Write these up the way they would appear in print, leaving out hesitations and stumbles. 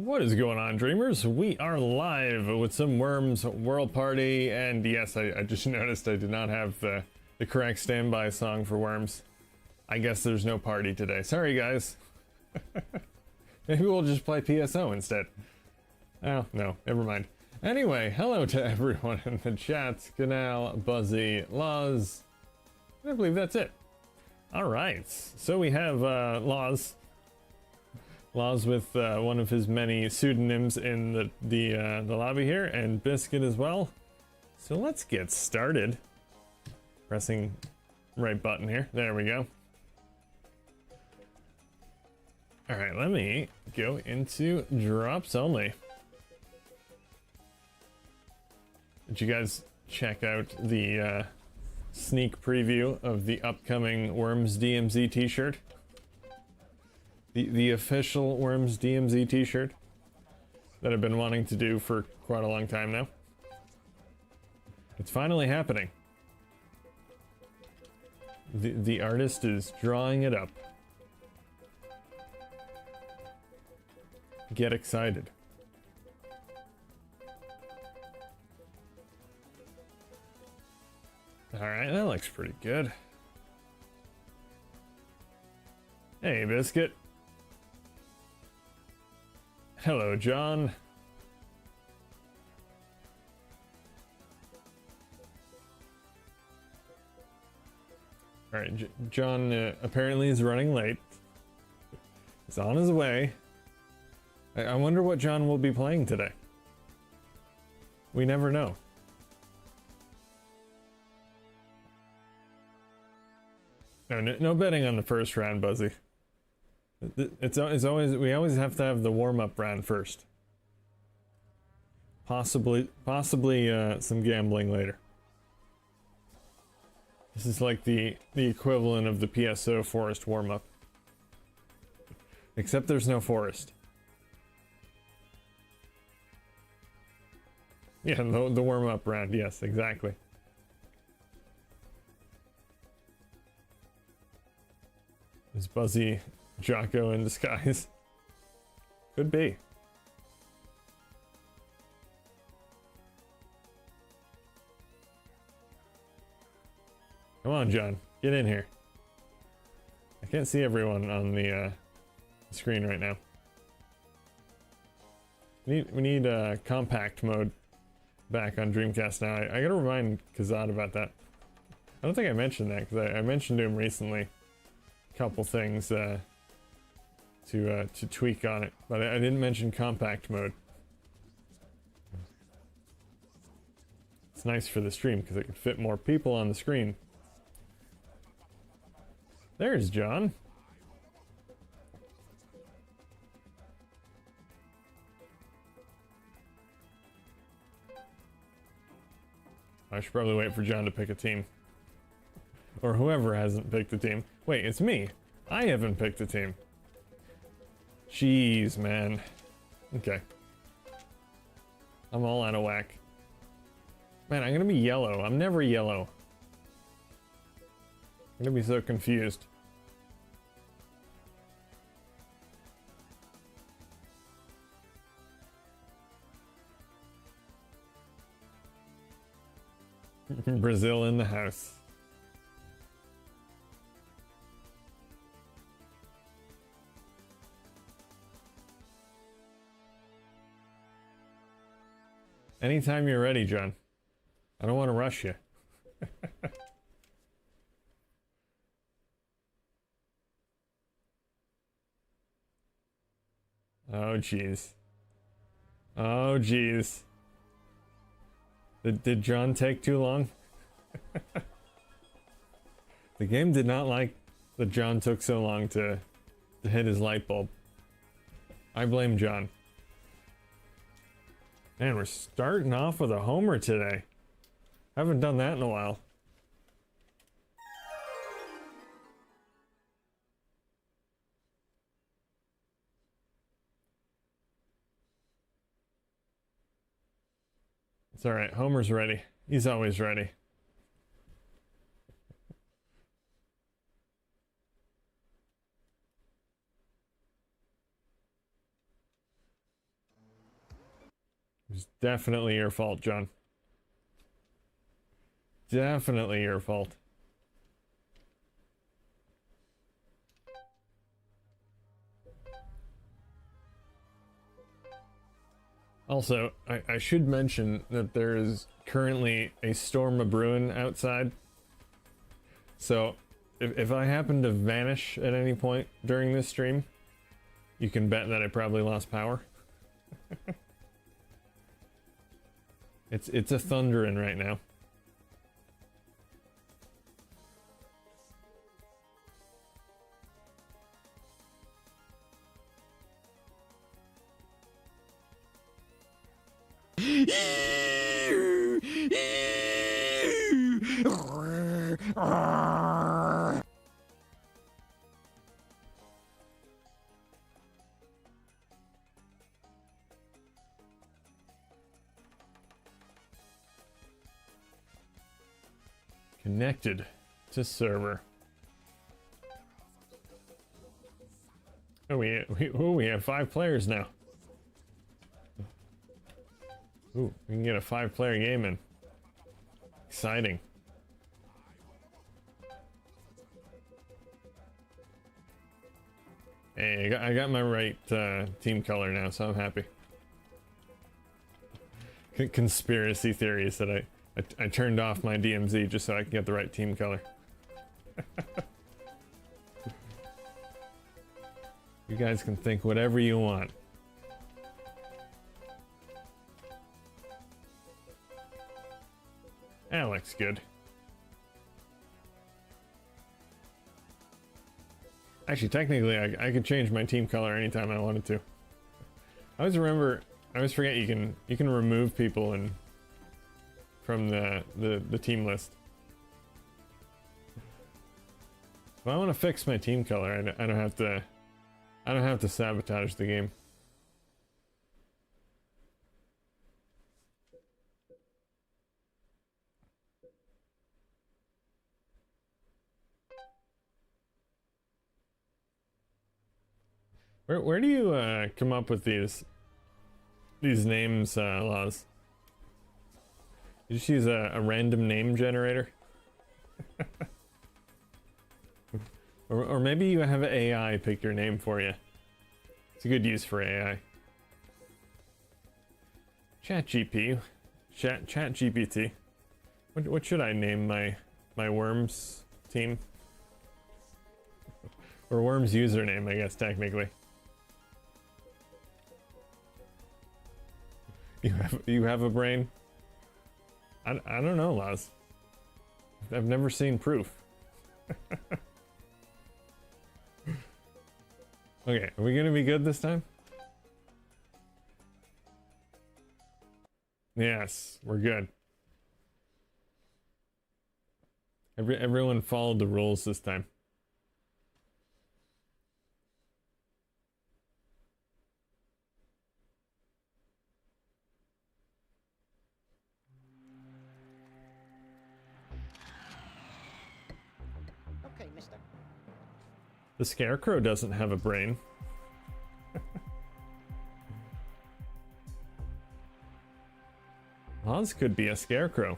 What is going on, dreamers? We are live with some Worms World Party, and yes, I just noticed I did not have the correct standby song for Worms. I guess there's no party today. Sorry, guys. Maybe we'll just play PSO instead. Oh, no, never mind. Anyway, hello to everyone in the chat. Canal, Buzzy, Laws. I believe that's it. Alright, so we have Laws. Laws with one of his many pseudonyms in the lobby here, and Biscuit as well. So let's get started. Pressing right button here. There we go. Alright, let me go into drops only. Did you guys check out the sneak preview of the upcoming Worms DMZ t-shirt? The official Worms DMZ t-shirt that I've been wanting to do for quite a long time now. It's finally happening. The artist is drawing it up. Get excited. Alright, that looks pretty good. Hey, Biscuit. Hello, John. Alright, John apparently is running late. He's on his way. I wonder what John will be playing today. We never know. No betting on the first round, Buzzy. It's always, we always have to have the warm-up round first. Possibly some gambling later. This is like the equivalent of the PSO forest warm-up. Except there's no forest. Yeah, the warm-up round, yes, exactly. Is Buzzy Jocko in disguise? Could be. Come on, John. Get in here. I can't see everyone on the screen right now. We need compact mode back on Dreamcast now. I gotta remind Kazad about that. I don't think I mentioned that, because I mentioned to him recently couple things to tweak on it, but I didn't mention compact mode. It's nice for the stream because it can fit more people on the screen. There's John. I should probably wait for John to pick a team. Or whoever hasn't picked a team. Wait, it's me. I haven't picked a team. Jeez, man. Okay. I'm all out of whack. Man, I'm gonna be yellow. I'm never yellow. I'm gonna be so confused. Brazil in the house. Anytime you're ready, John. I don't want to rush you. Oh, jeez. Oh, jeez. Did John take too long? The game did not like that John took so long to hit his light bulb. I blame John. Man, we're starting off with a homer today. Haven't done that in a while. It's alright, Homer's ready. He's always ready. It's definitely your fault, John. Definitely your fault. Also, I should mention that there is currently a storm a-brewing outside. So, if I happen to vanish at any point during this stream, you can bet that I probably lost power. It's a thundering right now. Connected to server. Oh, we have 5 players now. Ooh, we can get a 5-player game in. Exciting. Hey, I got my right team color now, so I'm happy. Conspiracy theories that I turned off my DMZ just so I can get the right team color. You guys can think whatever you want. That looks good. Actually, technically, I could change my team color anytime I wanted to. I always forget you can remove people from the team list. If I want to fix my team color, I don't have to sabotage the game. Where do you come up with these names, Laws? You just use a random name generator? or maybe you have AI pick your name for you. It's a good use for AI. ChatGPT. What should I name my Worms team? Or Worms username, I guess, technically. You have a brain? I don't know, Laz. I've never seen proof. Okay, are we gonna be good this time? Yes, we're good. Everyone followed the rules this time. Okay, mister. The Scarecrow doesn't have a brain. Oz could be a Scarecrow.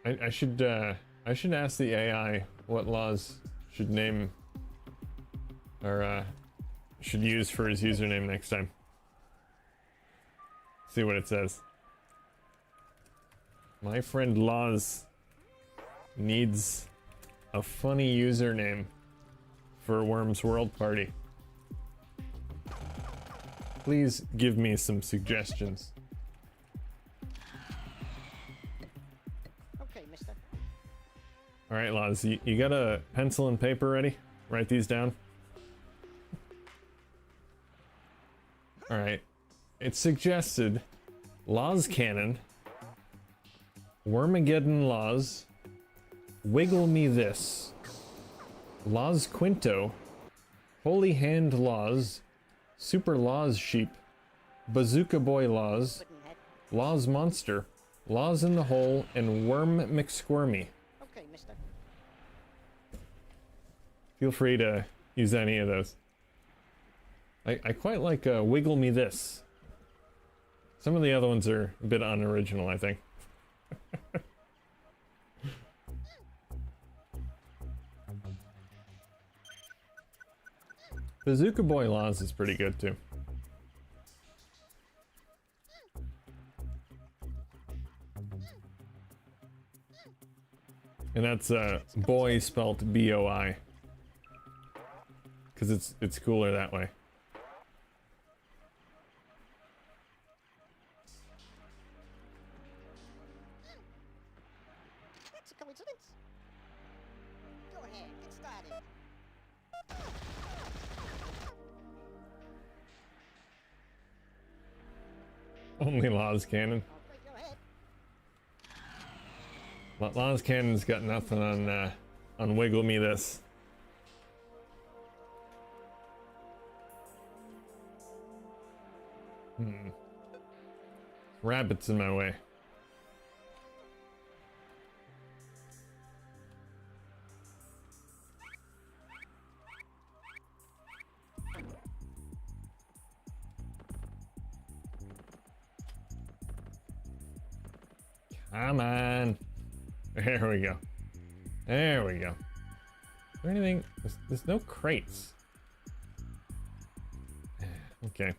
I should ask the AI what laws should name or should use for his username next time. See what it says. My friend Laws needs a funny username for Worms World Party. Please give me some suggestions. Okay, mister. All right, Laws, you got a pencil and paper ready? Write these down. All right. It's suggested Laws Cannon, Wormageddon Laws, Wiggle Me This, Laws Quinto, Holy Hand Laws, Super Laws Sheep, Bazooka Boy Laws, Law's Monster, Law's in the Hole, and Worm McSquirmy. Okay, mister. Feel free to use any of those. I quite like Wiggle Me This. Some of the other ones are a bit unoriginal, I think. Bazooka Boy Laws is pretty good too. And that's boy spelt B-O-I. Because it's cooler that way. That's a coincidence. Go ahead, get started. Only Law's Cannon. Go ahead. Law's Cannon's got nothing on Wiggle Me This. Rabbit's in my way. Come on. There we go. There we go. Is there anything? There's no crates. Okay.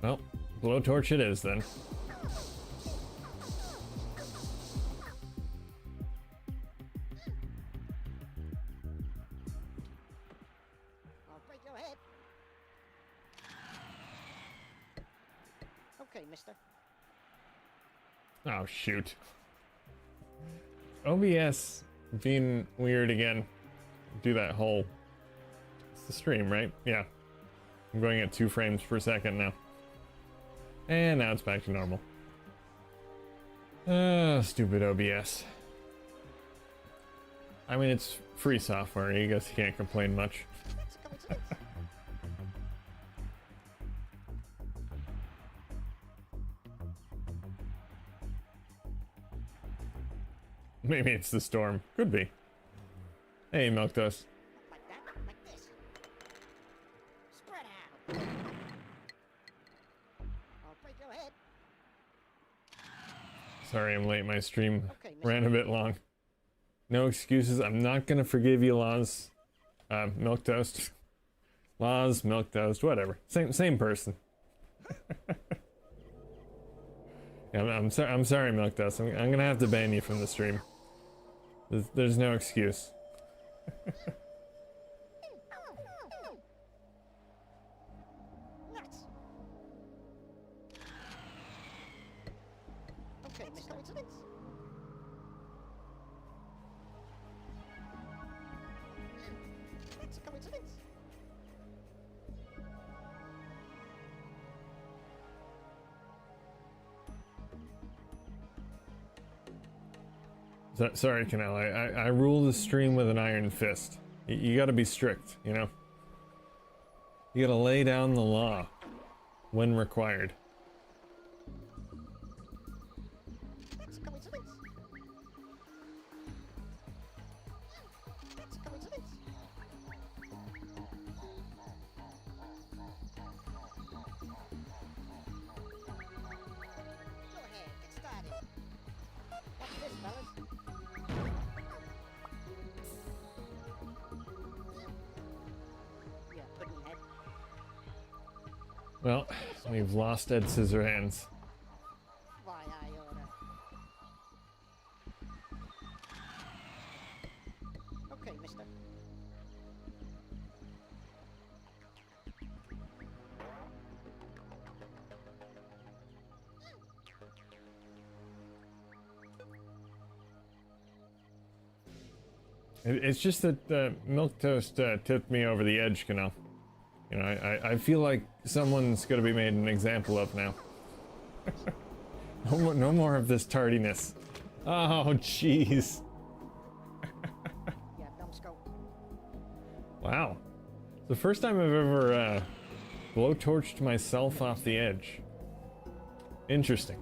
Well, blowtorch it is then. All right, go ahead. Okay, mister. Oh, shoot. OBS being weird again. Do that whole... It's the stream, right? Yeah. I'm going at 2 frames per second now. And now it's back to normal. Stupid OBS. I mean, it's free software. I guess you can't complain much. That's a coincidence. Maybe it's the storm. Could be. Hey, Milk Toast. Like that, like this. Spread out. All right, go ahead. Sorry I'm late. My stream Okay, mister. ran a bit long. No excuses. I'm not gonna forgive you, Laws. Milk Toast. Laws, Milk Toast, whatever. Same person. Yeah, I'm sorry, Milk Toast. I'm gonna have to ban you from the stream. There's no excuse. Nuts. Okay, mister. Coincidence. That's a coincidence. Sorry, Canal. I rule the stream with an iron fist. You gotta be strict, you know? You gotta lay down the law when required. That's a coincidence. That's a coincidence. Go ahead, get started. Watch this, fellas. Yeah, pudding head. Well, we've lost Ed Scissorhands. Why, I oughta. Okay, mister. It's just that Milk Toast tipped me over the edge, Canal. You know, I feel like someone's gonna be made an example of now. No more of this tardiness. Oh, jeez. Yeah, numbskull. Wow. The first time I've ever Blowtorched myself off the edge. Interesting.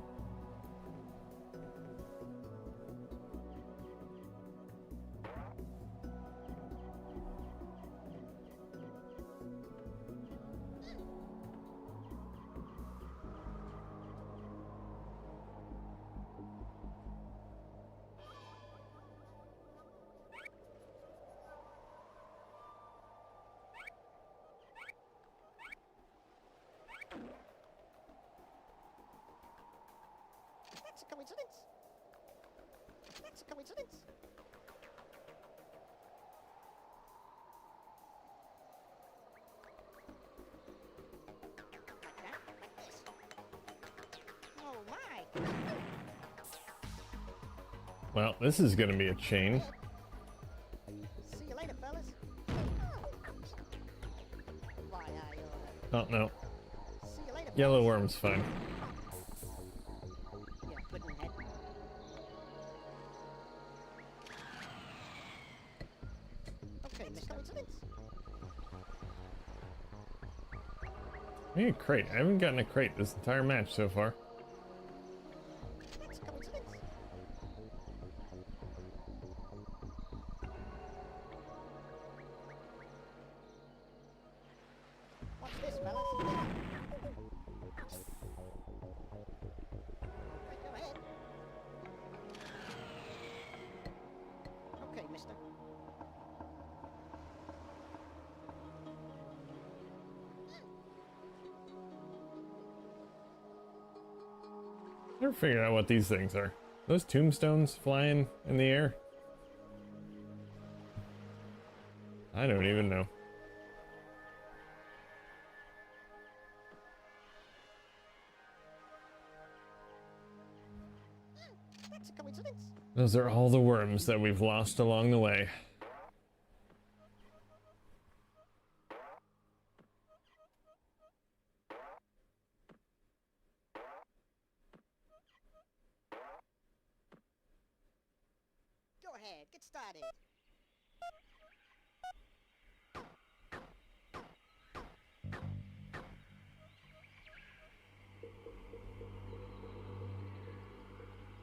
That's a coincidence. That's a coincidence. Like that, like this. Oh my! Well, this is gonna be a chain. See you later, fellas. Why, Oh no. see you later. Yellow worm's fine. Yeah, pudding head. Okay, Mr. Coincidence. I need a crate. I haven't gotten a crate this entire match so far. That's a coincidence. Watch this, fellas. Right, go ahead. Okay, mister. Never figured out what these things are. Those tombstones flying in the air? I don't even know. That's a coincidence. Those are all the worms that we've lost along the way. Go ahead, get started.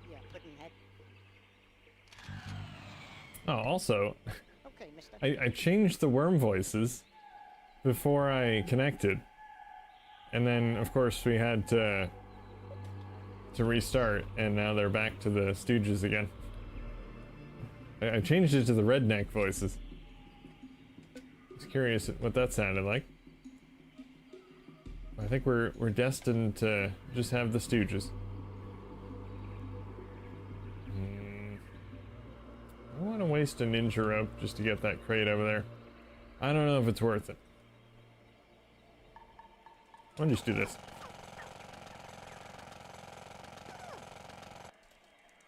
Yeah, pudding head. Oh, also, Okay, mister. I changed the worm voices before I connected. And then, of course, we had to restart, and now they're back to the Stooges again. I changed it to the redneck voices. I was curious what that sounded like. I think we're destined to just have the Stooges. I don't want to waste a ninja rope just to get that crate over there. I don't know if it's worth it. I'll just do this.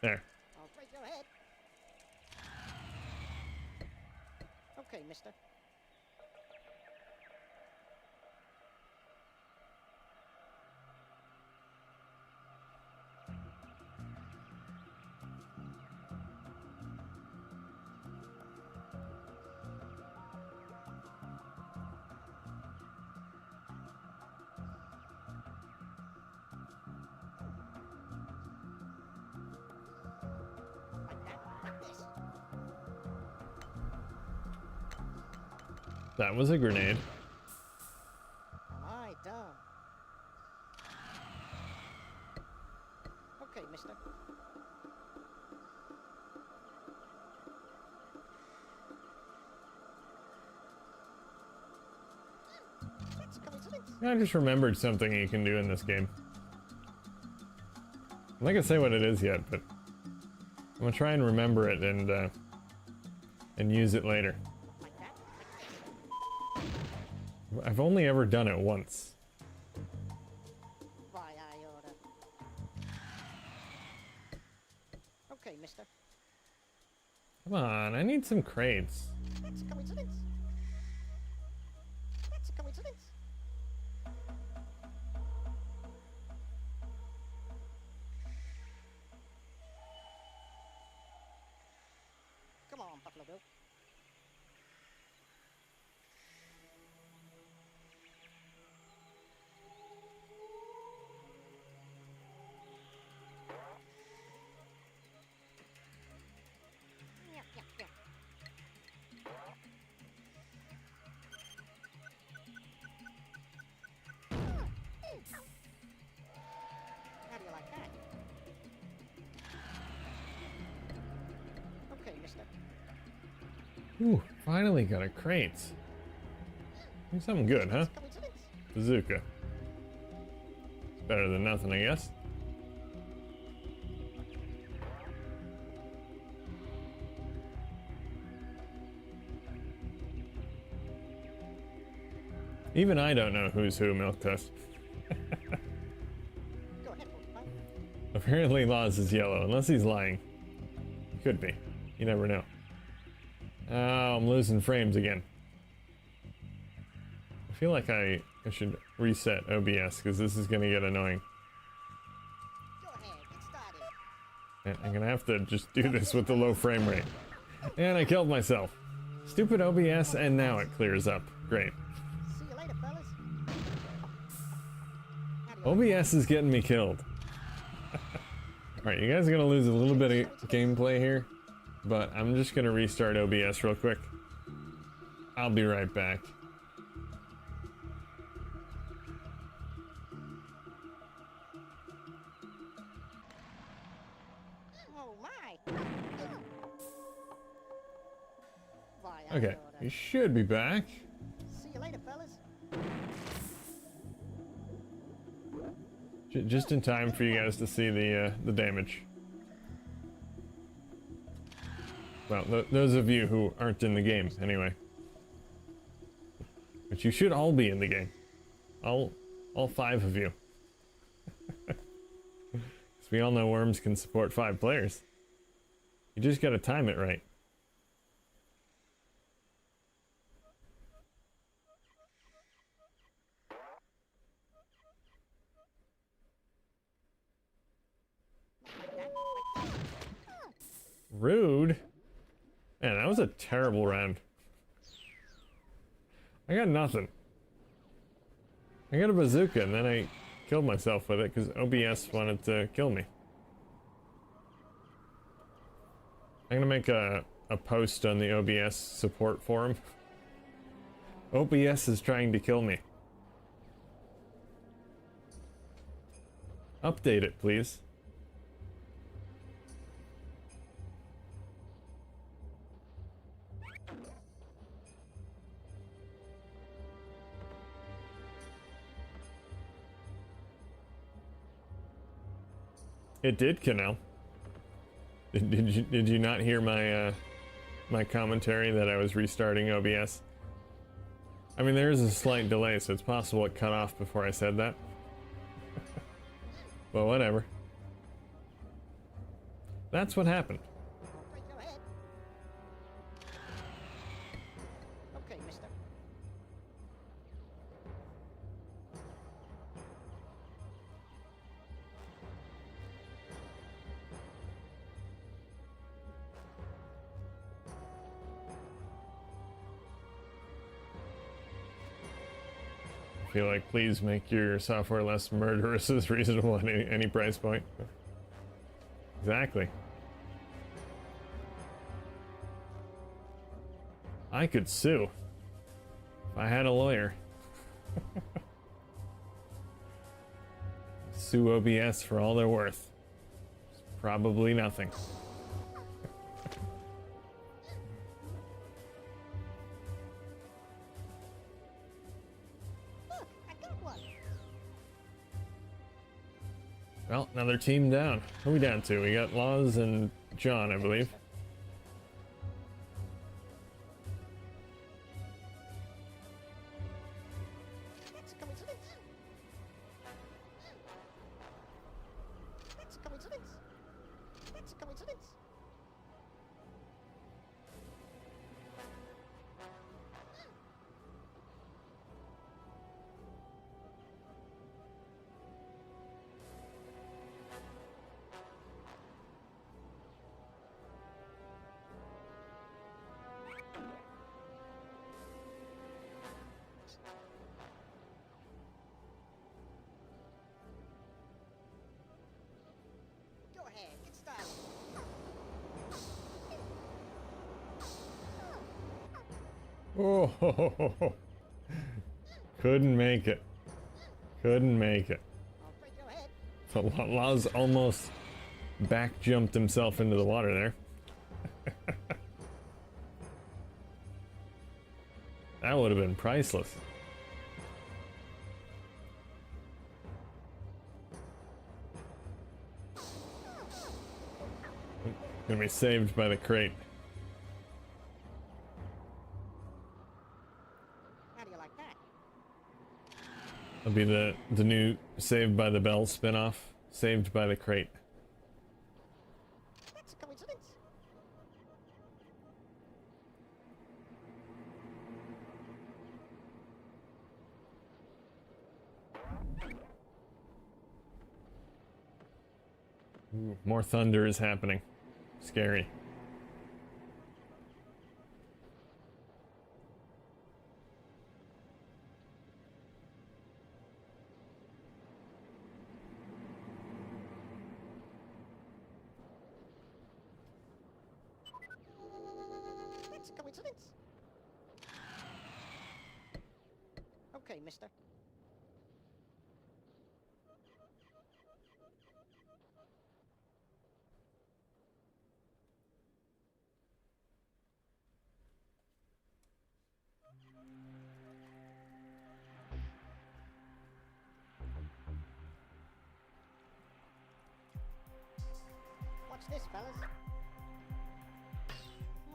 There. All right, go ahead. Okay, mister. Like that, like this. That was a grenade. Am I dumb? Okay, mister. That's a coincidence. I just remembered something you can do in this game. I'm not gonna say what it is yet, but I'm gonna try and remember it and use it later. Like that, like this. I've only ever done it once. Why, I oughta. Okay, mister. Come on, I need some crates. That's a coincidence. That's a coincidence. Come on, Buffalo Bill. Ooh, finally got a crate. Something good, huh? Coincidence? Bazooka. Better than nothing, I guess. Even I don't know who's who, Milk Toast. Go ahead, Porcupine. Apparently Laws is yellow, unless he's lying. He could be. You never know. Oh, I'm losing frames again. I feel like I should reset OBS, because this is going to get annoying. Go ahead, get started. I'm going to have to just do this with the low frame rate. And I killed myself. Stupid OBS, and now it clears up. Great. See you later, fellas. OBS is getting me killed. Alright, you guys are going to lose a little bit of gameplay here, but I'm just going to restart OBS real quick. I'll be right back. Oh my. Why, I Okay, thought, you should be back. see you later, fellas. Just in time for you guys to see the damage. Well, those of you who aren't in the game, anyway. But you should all be in the game. All 5 of you. Because we all know Worms can support 5 players. You just gotta time it right. Rude. Man, that was a terrible round. I got nothing. I got a bazooka and then I killed myself with it because OBS wanted to kill me. I'm gonna make a post on the OBS support forum. OBS is trying to kill me. Update it, please. It did, Canal. Did you not hear my my commentary that I was restarting OBS? I mean, there is a slight delay, so it's possible it cut off before I said that. But whatever. That's what happened. Break your head. Okay, mister. I feel like, please make your software less murderous as reasonable at any price point. Exactly. I could sue if I had a lawyer. Sue OBS for all they're worth. Probably nothing. Look, I got one. Well, another team down. Who are we down to? We got Laws and John, I believe. That's a coincidence. That's a coincidence. That's a coincidence. Go ahead, get started. Oh, couldn't make it. Couldn't make it. I'll break your head. So Laws almost back jumped himself into the water there. That would have been priceless. Gonna be saved by the crate. How do you like that? That'll be the new Saved by the Bell spin-off. Saved by the Crate. That's a coincidence. Ooh, more thunder is happening. Scary. That's a coincidence. Okay, mister. Watch this, fellas.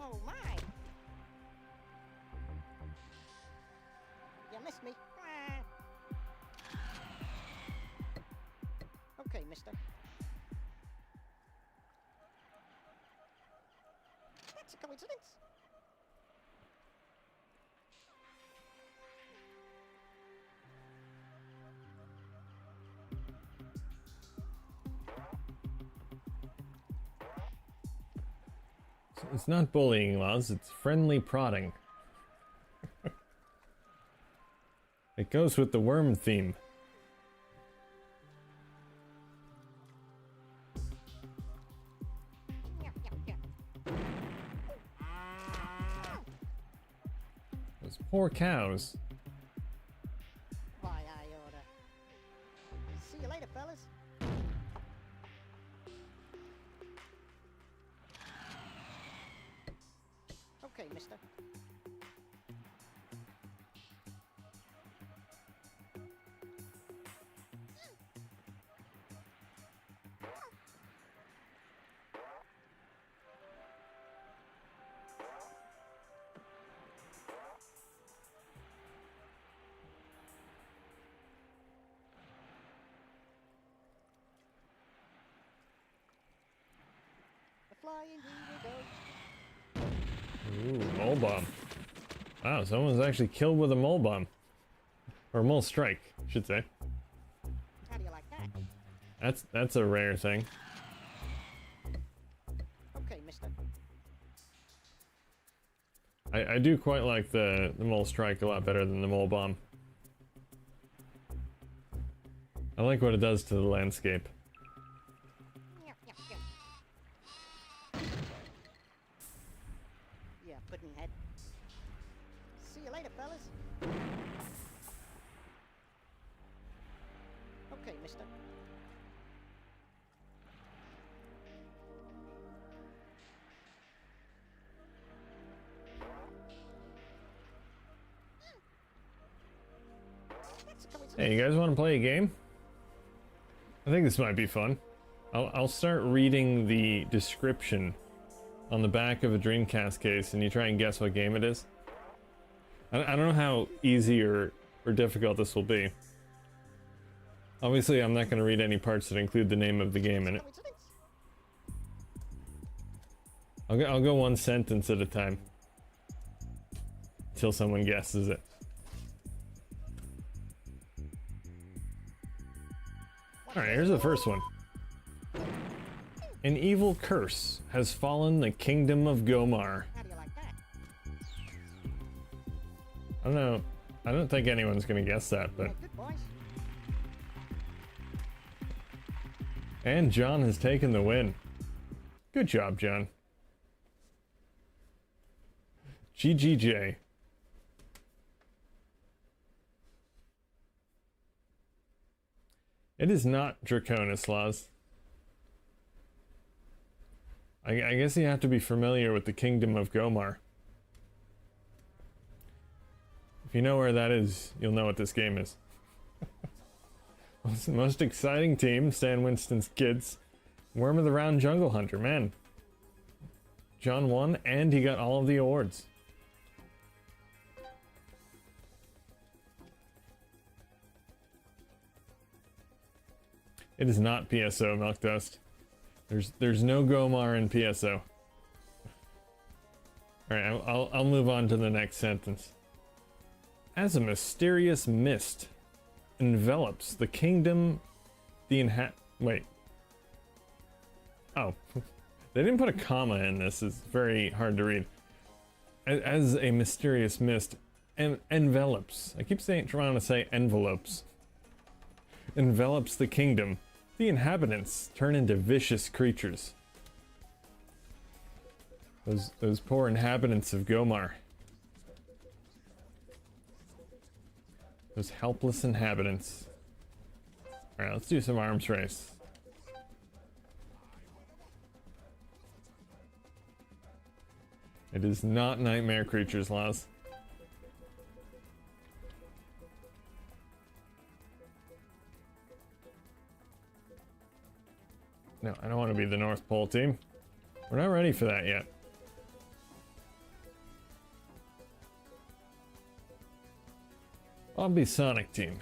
Oh, my. You missed me. Okay, mister. That's a coincidence. It's not bullying, Laz, it's friendly prodding. It goes with the worm theme. Those poor cows. Why, I oughta. See you later, fellas. Okay, mister. The flying we will go. Ooh, mole bomb. Wow, someone's actually killed with a mole bomb. Or mole strike, I should say. How do you like that? That's a rare thing. Okay, mister. I do quite like the mole strike a lot better than the mole bomb. I like what it does to the landscape. Yeah, pudding head. See you later, fellas. Okay, mister. That's a coincidence. Hey, you guys want to play a game? I think this might be fun. I'll start reading the description on the back of a Dreamcast case, and you try and guess what game it is. I don't know how easy or difficult this will be. Obviously, I'm not going to read any parts that include the name of the game in it. Coincidence? I'll go one sentence at a time. Until someone guesses it. Alright, here's the first one. An evil curse has fallen the kingdom of Gomar. How do you like that? I don't know. I don't think anyone's gonna guess that, but... Yeah, good boys. And John has taken the win. Good job, John. GGJ. It is not Draconis, Laws. I guess you have to be familiar with the Kingdom of Gomar. If you know where that is, you'll know what this game is. What's the most exciting team? Stan Winston's kids. Worm of the Round Jungle Hunter, man. John won, and he got all of the awards. It is not PSO, Milk Dust. There's no Gomar in PSO. Alright, I'll move on to the next sentence. As a mysterious mist envelops the kingdom, wait. Oh. They didn't put a comma in this. It's very hard to read. As a mysterious mist envelops. I keep trying to say envelopes. Envelops the kingdom. The inhabitants turn into vicious creatures. Those poor inhabitants of Gomar. Those helpless inhabitants. Alright, let's do some arms race. It is not Nightmare Creatures, Laws. No, I don't want to be the North Pole team. We're not ready for that yet. I'll be Sonic team.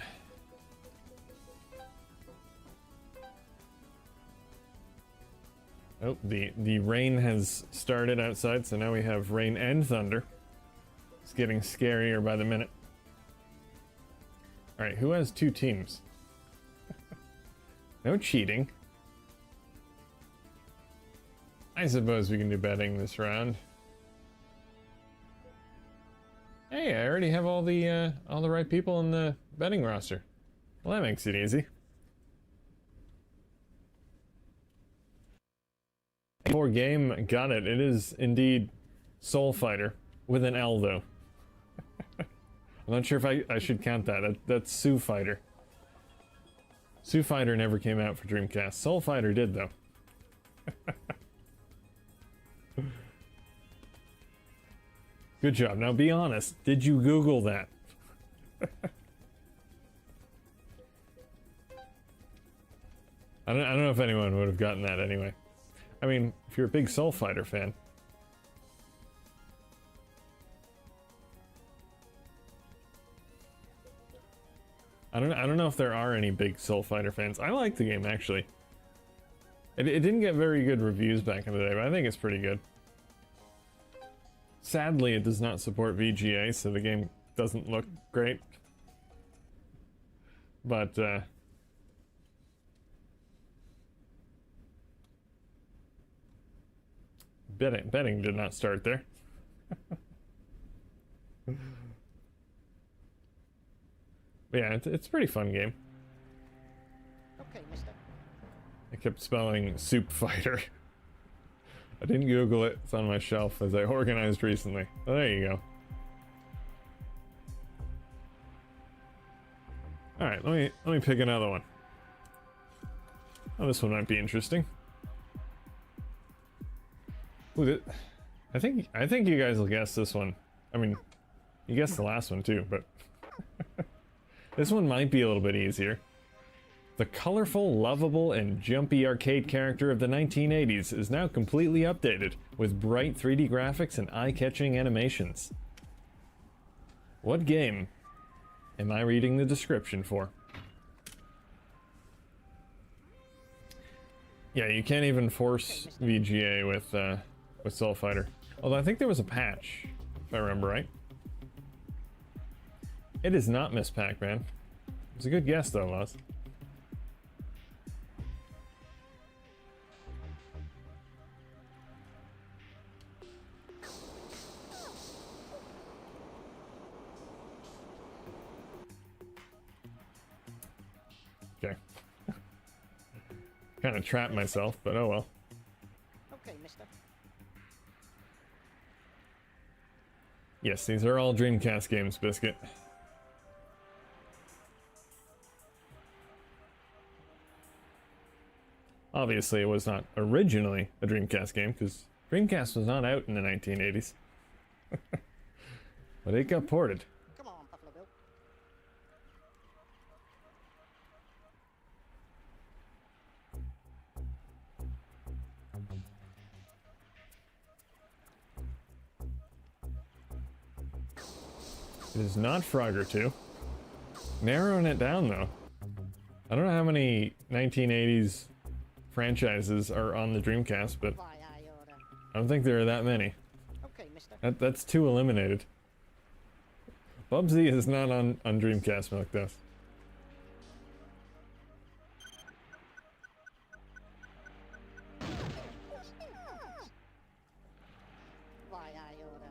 Oh, the rain has started outside, so now we have rain and thunder. It's getting scarier by the minute. Alright, who has two teams? No cheating. I suppose we can do betting this round. Hey, I already have all the right people in the betting roster. Well, that makes it easy. For game, got it. It is indeed Soul Fighter with an L though. I'm not sure if I should count that. That's Sue Fighter. Sue Fighter never came out for Dreamcast. Soul Fighter did though. Good job. Now be honest. Did you Google that? I don't know if anyone would have gotten that anyway. I mean, if you're a big Soul Fighter fan. I don't know if there are any big Soul Fighter fans. I like the game actually. It didn't get very good reviews back in the day, but I think it's pretty good. Sadly, it does not support VGA, so the game doesn't look great. But, betting did not start there. But yeah, it's a pretty fun game. Okay, mister. I kept spelling Soup Fighter. I didn't Google it. It's on my shelf as I organized recently. Oh, there you go. All right, let me pick another one. Oh, this one might be interesting. Ooh, I think you guys will guess this one. I mean, you guessed the last one too, but this one might be a little bit easier. The colorful, lovable, and jumpy arcade character of the 1980s is now completely updated with bright 3D graphics and eye-catching animations. What game am I reading the description for? Yeah, you can't even force VGA with Soul Fighter. Although I think there was a patch, if I remember right. It is not Miss Pac-Man. It's a good guess though, Loz. Okay. Kind of trapped myself, but oh well. Okay, mister. Yes, these are all Dreamcast games, Biscuit. Obviously, it was not originally a Dreamcast game, because Dreamcast was not out in the 1980s. But it got ported. Come on, Buffalo It is not Frogger 2. Narrowing it down though. I don't know how many 1980s franchises are on the Dreamcast, but Why, I order. I don't think there are that many. Okay, mister. That's 2 eliminated. Bubsy is not on Dreamcast, Milk Dust. Why, I order.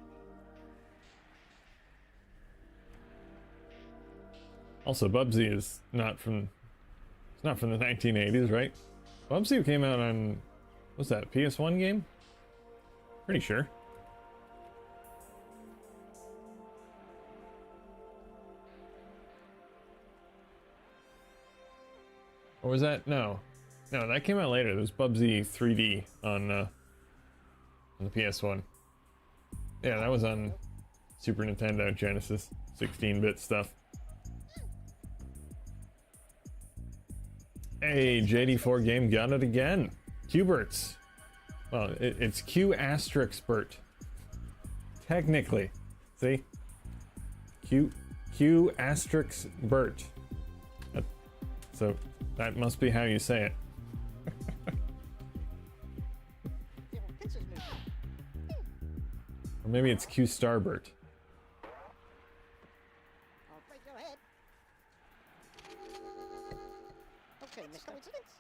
Also, Bubsy is not from... It's not from the 1980s, right? Bubsy came out on... What's that, PS1 game? Pretty sure. Or was that... No. No, that came out later. There was Bubsy 3D on the PS1. Yeah, that was on Super Nintendo, Genesis, 16-bit stuff. Hey, JD4 game got it again. Q-Berts. Well, it's Q asterisk Bert. Technically. See? Q asterisk Bert. So that must be how you say it. Little pincers moving. Or maybe it's Q star Bert. I'll break your head. Okay, mister. Coincidence?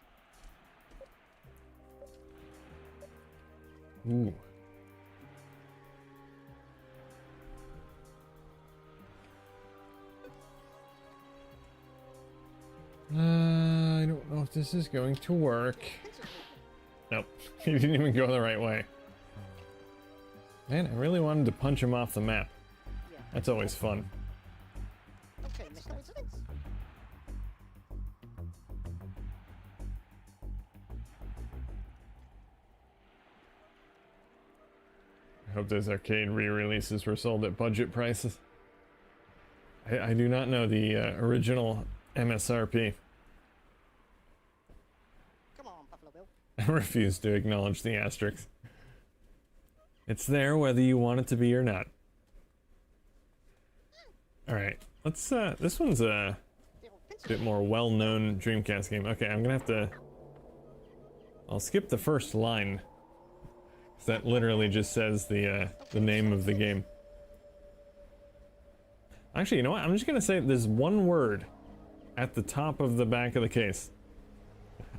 Ooh. I don't know if this is going to work. Pincers moving. Nope, he didn't even go the right way. Man, I really wanted to punch him off the map. Yeah. That's always fun. Okay, mister. Coincidence? I hope those arcade re-releases were sold at budget prices. I do not know the original MSRP. Come on, Buffalo Bill. I refuse to acknowledge the asterisk. It's there whether you want it to be or not. Alright, let's, this one's a Little pincers bit more well-known Dreamcast game. Okay, I'm gonna have to... I'll skip the first line. 'Cause that literally just says the name of the game. Actually, you know what? I'm just gonna say there's one word at the top of the back of the case.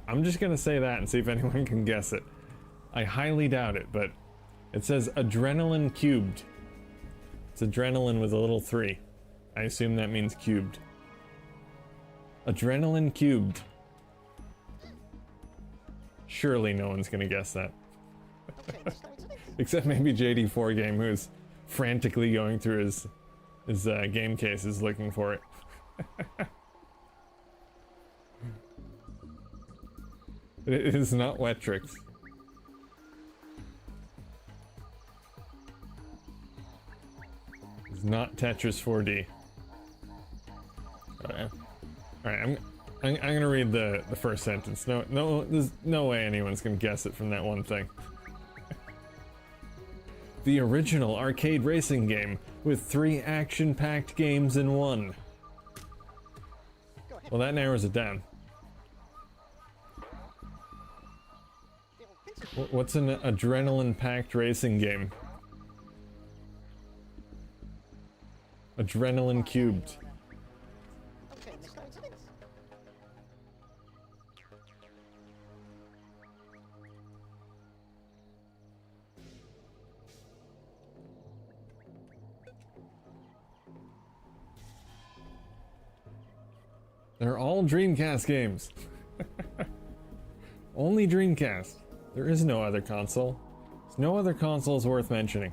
I'm just gonna say that and see if anyone can guess it. I highly doubt it, but it says adrenaline cubed. It's adrenaline with a little 3. I assume that means cubed. Adrenaline cubed. Surely no one's gonna guess that. Okay, mister. Coincidence? Except maybe JD4 Game, who's frantically going through his game cases looking for it. It is not Wet Tricks. It's not Tetris 4D. Alright, I'm gonna read the first sentence. No, there's no way anyone's gonna guess it from that one thing. The original arcade racing game with 3 action-packed games in one. Go ahead. Well, that narrows it down. Little pincers moving. What's an adrenaline-packed racing game? Adrenaline cubed. Okay, mister. Coincidence? They're all Dreamcast games. Only Dreamcast. There is no other console. There's no other consoles worth mentioning.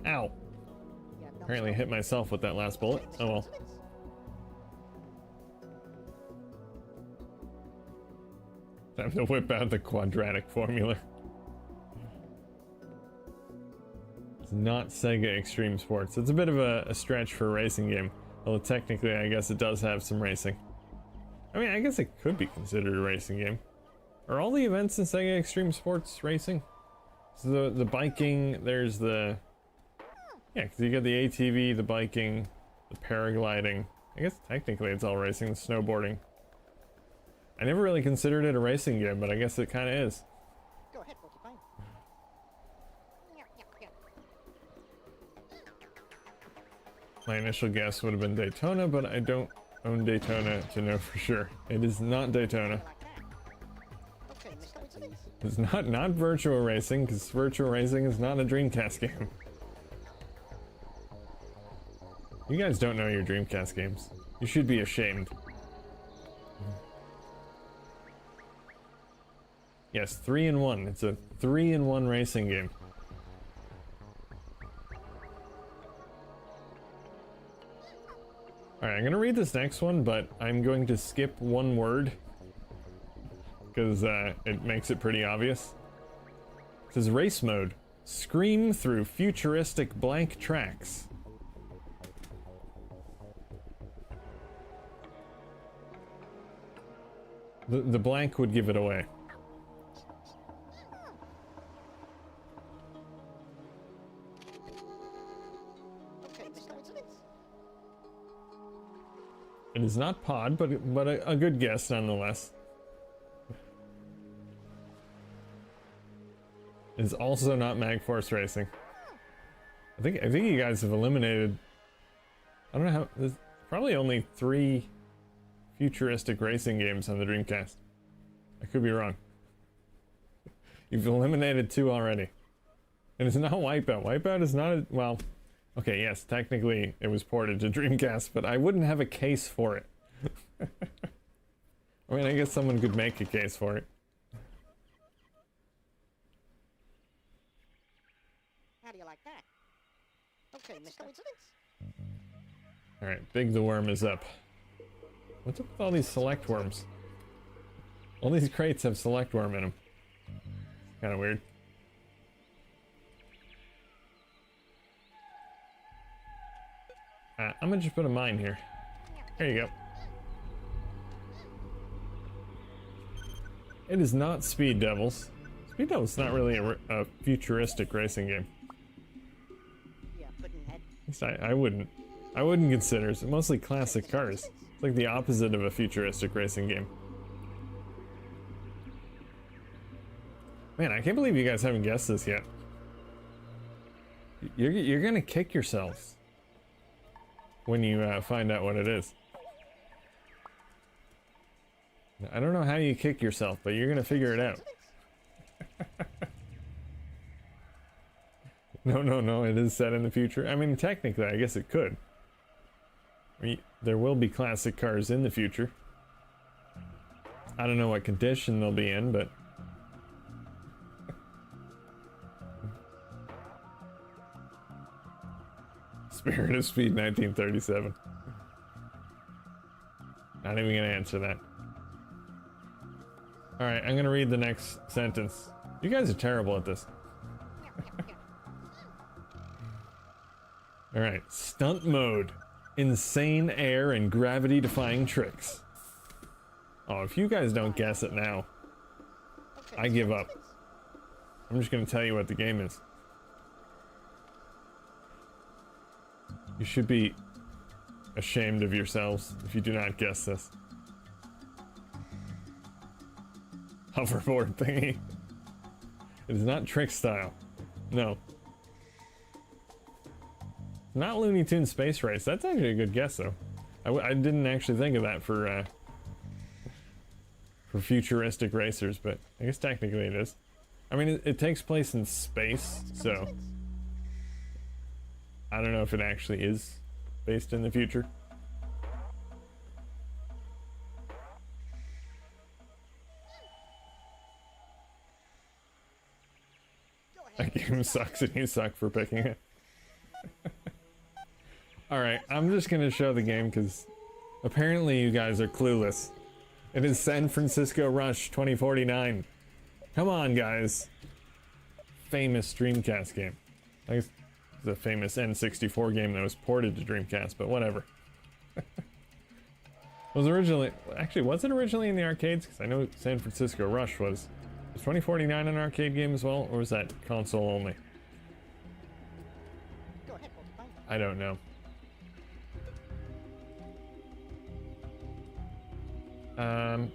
Ow. Yeah, no, Apparently I hit myself with that last bullet. mister. Oh well. Coincidence? Time to whip out the quadratic formula. It's not Sega Extreme Sports. It's a bit of a stretch for a racing game. Although technically I guess it does have some racing. I mean, I guess it could be considered a racing game. Are all the events in Sega Extreme Sports racing? So the biking, there's the... Yeah, because you got the ATV, the biking, the paragliding. I guess technically it's all racing, the snowboarding. I never really considered it a racing game, but I guess it kind of is. Go ahead, Porcupine. My initial guess would have been Daytona, but I don't own Daytona to know for sure. It is not Daytona. Like that. Okay, Mr. Coincidence. It's not virtual racing, because virtual racing is not a Dreamcast game. You guys don't know your Dreamcast games. You should be ashamed. Yes, 3-in-1. It's a 3-in-1 racing game. Alright, I'm gonna read this next one, but I'm going to skip one word. Because it makes it pretty obvious. It says race mode. Scream through futuristic blank tracks. The blank would give it away. Okay, Mr. Coincidence. It is not Pod, but a good guess nonetheless. It is also not Magforce Racing. I think you guys have eliminated. I don't know how. There's probably only 3 futuristic racing games on the Dreamcast. I could be wrong. You've eliminated 2 already. And it's not Wipeout. Wipeout is not a, well, okay, yes, technically it was ported to Dreamcast, but I wouldn't have a case for it. I mean, I guess someone could make a case for it. How do you like that? Okay, Mr. Coincidence. Alright, Big the Worm is up. What's up with all these select worms? All these crates have select worm in them. Kind of weird. I'm gonna just put a mine here. There you go. It is not Speed Devils. Speed Devils not really a futuristic racing game. Yeah, putting that. At least I wouldn't. I wouldn't consider. It's mostly classic cars. It's like the opposite of a futuristic racing game. Man, I can't believe you guys haven't guessed this yet. You're gonna kick yourselves when you find out what it is. I don't know how you kick yourself, but you're gonna figure it out. No, it is set in the future. I mean, technically, I guess it could. I mean, there will be classic cars in the future. I don't know what condition they'll be in, but... Spirit of Speed 1937. Not even gonna answer that. Alright, I'm gonna read the next sentence. You guys are terrible at this. Alright, stunt mode. Insane air and gravity-defying tricks. Oh, if you guys don't guess it now, Okay, I Mr. give up. Coincidence. I'm just gonna tell you what the game is. You should be ashamed of yourselves if you do not guess this. Hoverboard thingy. It is not trick style. No. Not Looney Tunes Space Race. That's actually a good guess, though. I didn't actually think of that for futuristic racers, but I guess technically it is. I mean, it takes place in space, so I don't know if it actually is based in the future. Go ahead. That game sucks and you suck for picking it. Alright, I'm just gonna show the game because apparently you guys are clueless. It is San Francisco Rush 2049. Come on, guys. Famous Dreamcast game. I guess it's a famous N64 game that was ported to Dreamcast, but whatever. Was it originally in the arcades? Because I know San Francisco Rush was Is 2049 an arcade game as well, or is that console only? Go ahead, Porcupine. I don't know. I'm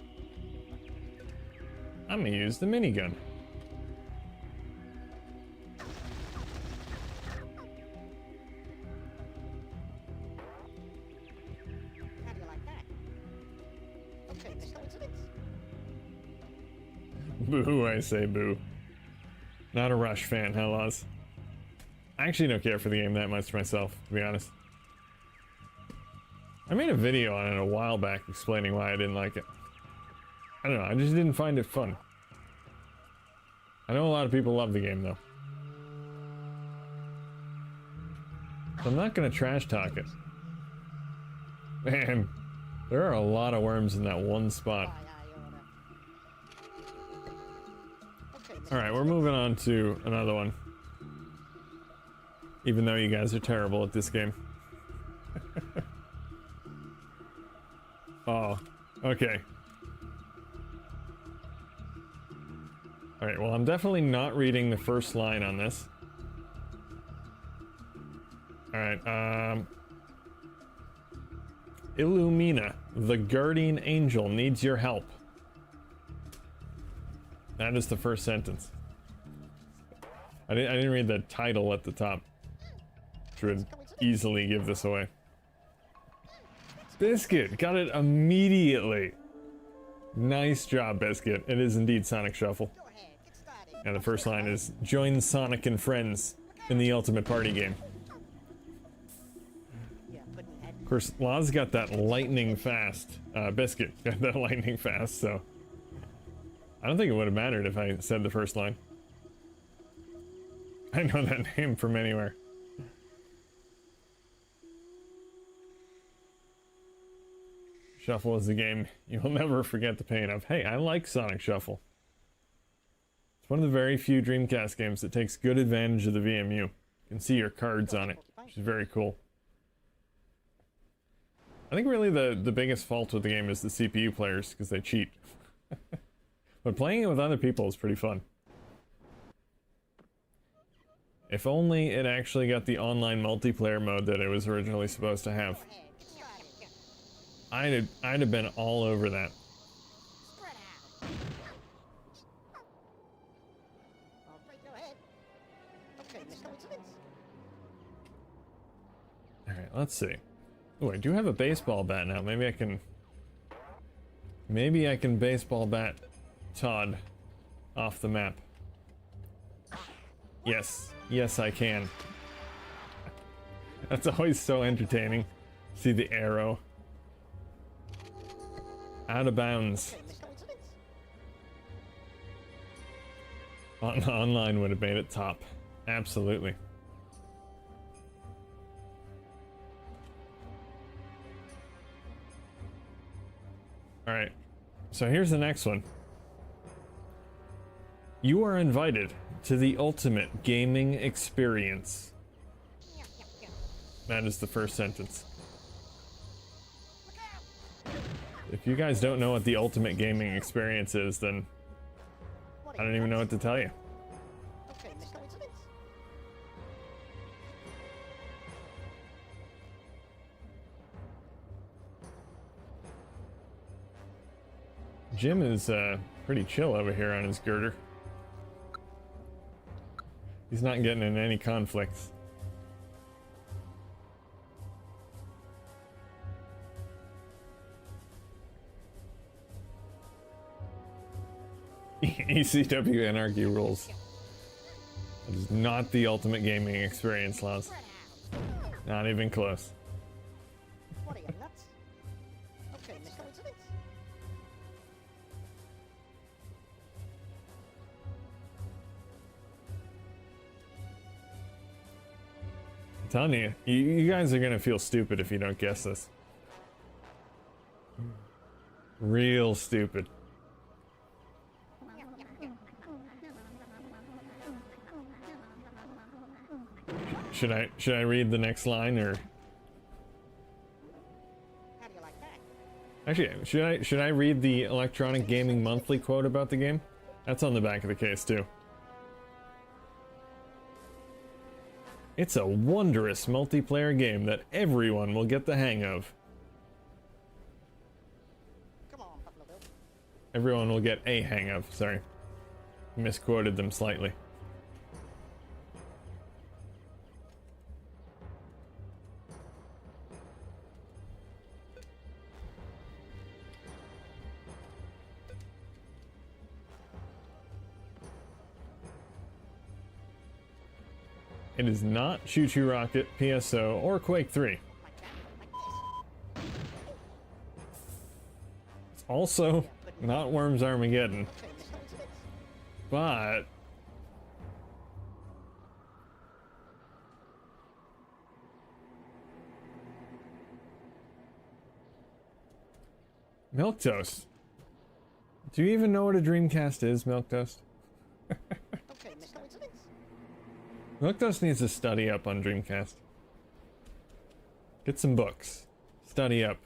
gonna use the minigun. How do you like that? Okay, no coincidence. Boo, I say boo. Not a Rush fan, huh, Laws? I actually don't care for the game that much myself, to be honest. I made a video on it a while back explaining why I didn't like it. I don't know, I just didn't find it fun. I know a lot of people love the game, though. So I'm not gonna trash talk it. Man, there are a lot of worms in that one spot. Okay, Alright, we're moving on to another one. Even though you guys are terrible at this game. Oh, okay. Alright, well, I'm definitely not reading the first line on this. Alright, Illumina, the guardian angel, needs your help. That is the first sentence. I didn't read the title at the top, which would easily give this away. Biscuit, got it immediately. Nice job, Biscuit. It is indeed Sonic Shuffle. Go ahead, get started. And the first line is, join Sonic and friends in the ultimate party game. Yeah, putting that. Of course, Laz got that lightning fast. Biscuit got that lightning fast, so I don't think it would have mattered if I said the first line. I know that name from anywhere. Shuffle is a game you will never forget the pain of. Hey, I like Sonic Shuffle. It's one of the very few Dreamcast games that takes good advantage of the VMU. You can see your cards on it, which is very cool. I think really the biggest fault with the game is the CPU players, because they cheat. But playing it with other people is pretty fun. If only it actually got the online multiplayer mode that it was originally supposed to have. Go ahead, get started. Go. I'd have been all over that. Spread out. All right, go ahead. Okay, no coincidence. Alright, let's see. Oh, I do have a baseball bat now. Maybe I can baseball bat Todd off the map. Yes. Yes, I can. That's always so entertaining. See the arrow. Out of bounds. Okay, no coincidence. Online would have made it top. Absolutely. Alright. So here's the next one. You are invited to the ultimate gaming experience. Yeah, yeah, yeah. That is the first sentence. Look out. If you guys don't know what the ultimate gaming experience is, then What I don't even know what to tell you. Okay, no coincidence. Jim is pretty chill over here on his girder. He's not getting in any conflicts. ECW Anarchy rules. It is not the ultimate gaming experience, Laz. Spread out. Not even close. What are you, nuts? Okay, no coincidence. I'm telling you, you guys are gonna feel stupid if you don't guess this. Real stupid. Should I read the next line, or How do you like that? actually should I read the Electronic Gaming Monthly quote about the game? That's on the back of the case too. It's a wondrous multiplayer game that everyone will get the hang of. Come on, Buffalo Bill. Everyone will get a hang of, sorry. Misquoted them slightly. It is not Choo Choo Rocket, PSO, or Quake 3. Like that, like this. It's also not Worms Armageddon, Okay, Miss Coincidence. but Milk Toast. Do you even know what a Dreamcast is, Milk Toast? Okay, Miss Coincidence. Milk Toast needs to study up on Dreamcast. Get some books. Study up.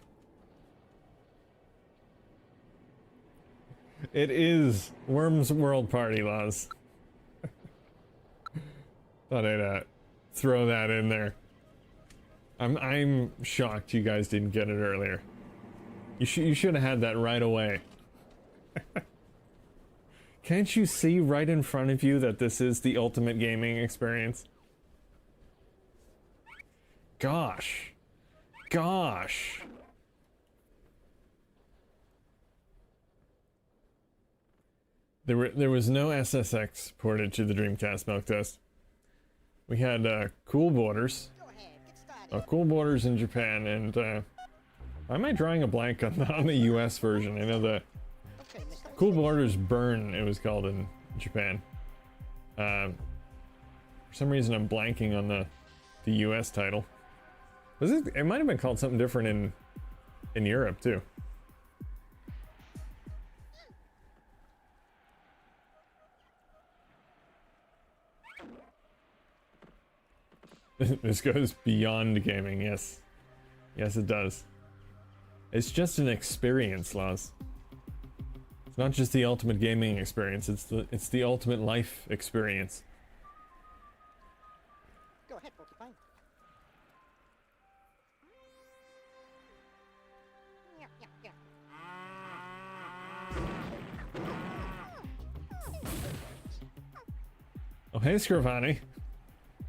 It is Worms World Party, Laws. Thought I'd throw that in there. I'm shocked you guys didn't get it earlier. You should have had that right away. Can't you see right in front of you that this is the ultimate gaming experience? Gosh. Gosh. There was no SSX ported to the Dreamcast, Milk Toast. We had Cool Borders. Go ahead, get started. Cool Borders in Japan, and why am I drawing a blank on the US version? I know the Okay, Miss Coincidence. Cool Borders Burn, it was called in Japan. For some reason I'm blanking on the US title. Was it? It might have been called something different in Europe too. This goes beyond gaming, yes. Yes, it does. It's just an experience, Laws. It's not just the ultimate gaming experience, it's the ultimate life experience. Go ahead, Porcupine. Yeah, yeah, yeah. Oh, hey, Scrivani.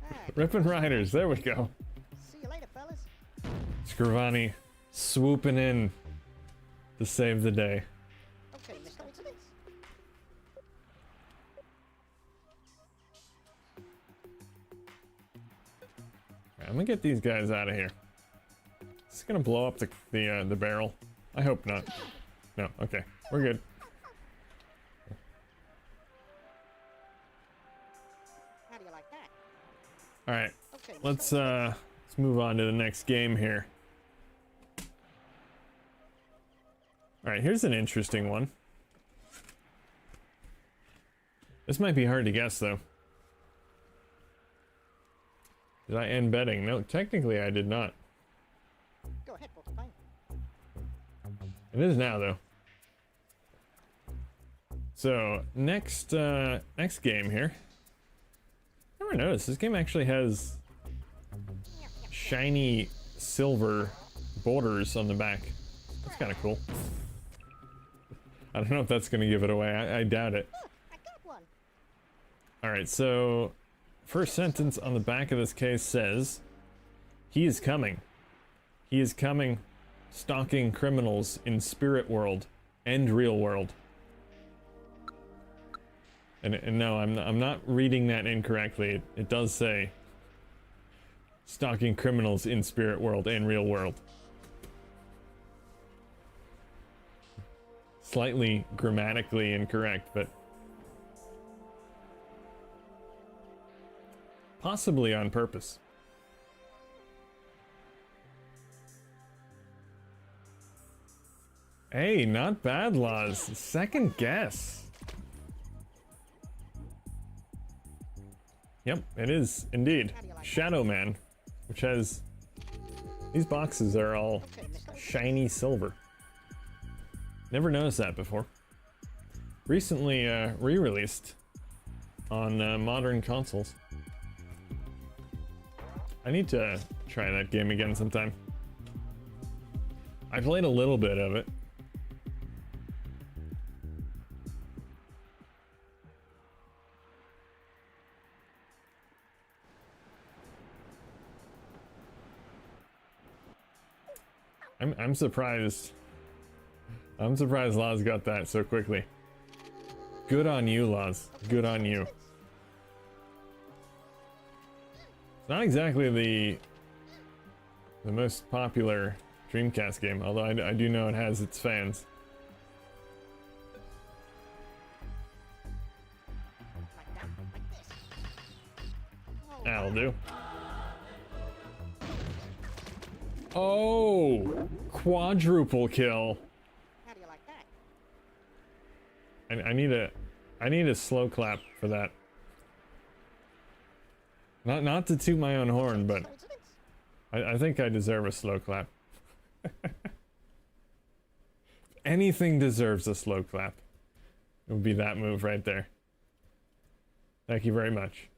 Alright, Rippin' Riders, there we go. see you later, fellas. Scrivani swooping in to save the day. Okay, Miss Coincidence. Alright, I'm gonna get these guys out of here. Is it gonna blow up the barrel? I hope not. No, okay. We're good. How do you like that? Alright. Okay, Miss Let's Coincidence. move on to the next game here. Alright, here's an interesting one. This might be hard to guess though. Did I end betting? No, technically I did not. Go ahead, Porcupine. It is now though. So next next game here. Never noticed this game actually has shiny silver borders on the back. That's kind of cool. I don't know if that's gonna give it away. I doubt it. Oh, I got one. All right, so first sentence on the back of this case says, "He is coming. He is coming, stalking criminals in spirit world and real world." And no, I'm not reading that incorrectly. It does say stalking criminals in spirit world and real world. Slightly grammatically incorrect, but possibly on purpose. Hey, not bad, Laws. Second guess. Yep, it is indeed Shadow Man, which has these boxes are all Okay, Miss Coincidence. shiny silver. Never noticed that before. recently re-released on modern consoles. I need to try that game again sometime. I played a little bit of it. I'm surprised. I'm surprised Laz got that so quickly. Good on you, Laz. Good on you. It's not exactly the most popular Dreamcast game, although I do know it has its fans. Like that, like this. That'll do. Oh, quadruple kill. How do you like that? I need a slow clap for that. Not to toot my own horn, but Coincidence? I think I deserve a slow clap. Anything deserves a slow clap. It would be that move right there. Thank you very much.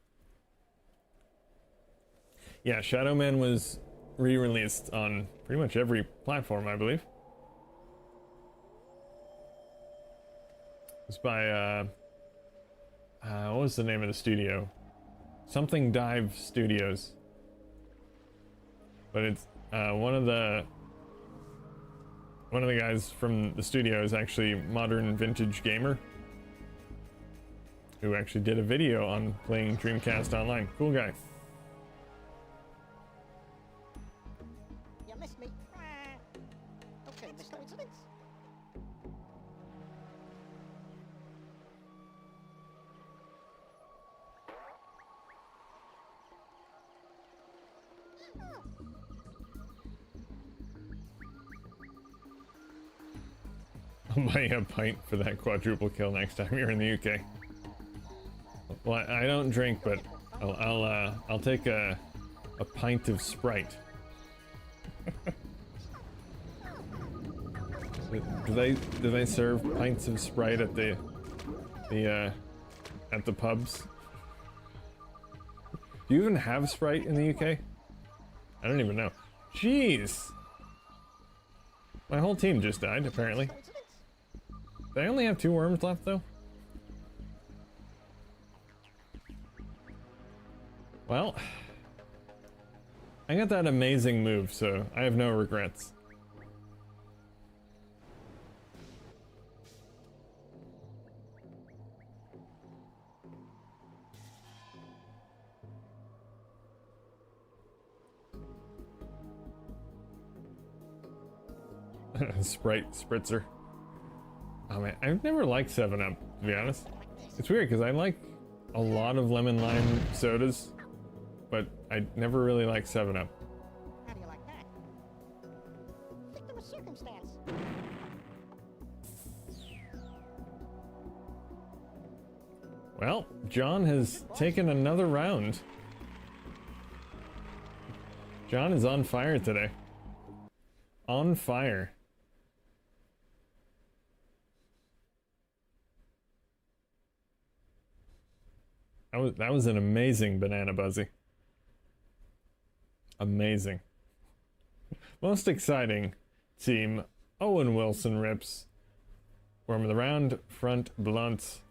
Yeah, Shadow Man was re-released on pretty much every platform, I believe. It's by, what was the name of the studio? Something Dive Studios. But it's, one of the guys from the studio is actually Modern Vintage Gamer, who actually did a video on playing Dreamcast Online. Cool guy. You missed me. Okay, Miss Coincidence. I'll buy you a pint for that quadruple kill next time you're in the UK. Well, I don't drink, but I'll take a pint of Sprite. Do they serve pints of Sprite at the pubs? Do you even have Sprite in the UK? I don't even know. Jeez. My whole team just died, apparently. Coincidence? They only have 2 worms left, though? Well, I got that amazing move, so I have no regrets. Sprite spritzer. Oh man, I've never liked 7-Up, to be honest. It's weird because I like a lot of lemon lime sodas, but I never really liked 7-Up. How do you like that? Victim of circumstance. Well, John has taken another round. John is on fire today. On fire. That was an amazing banana buzzy. Amazing. Most exciting team, Owen Wilson rips. Worm of the round, front blunt.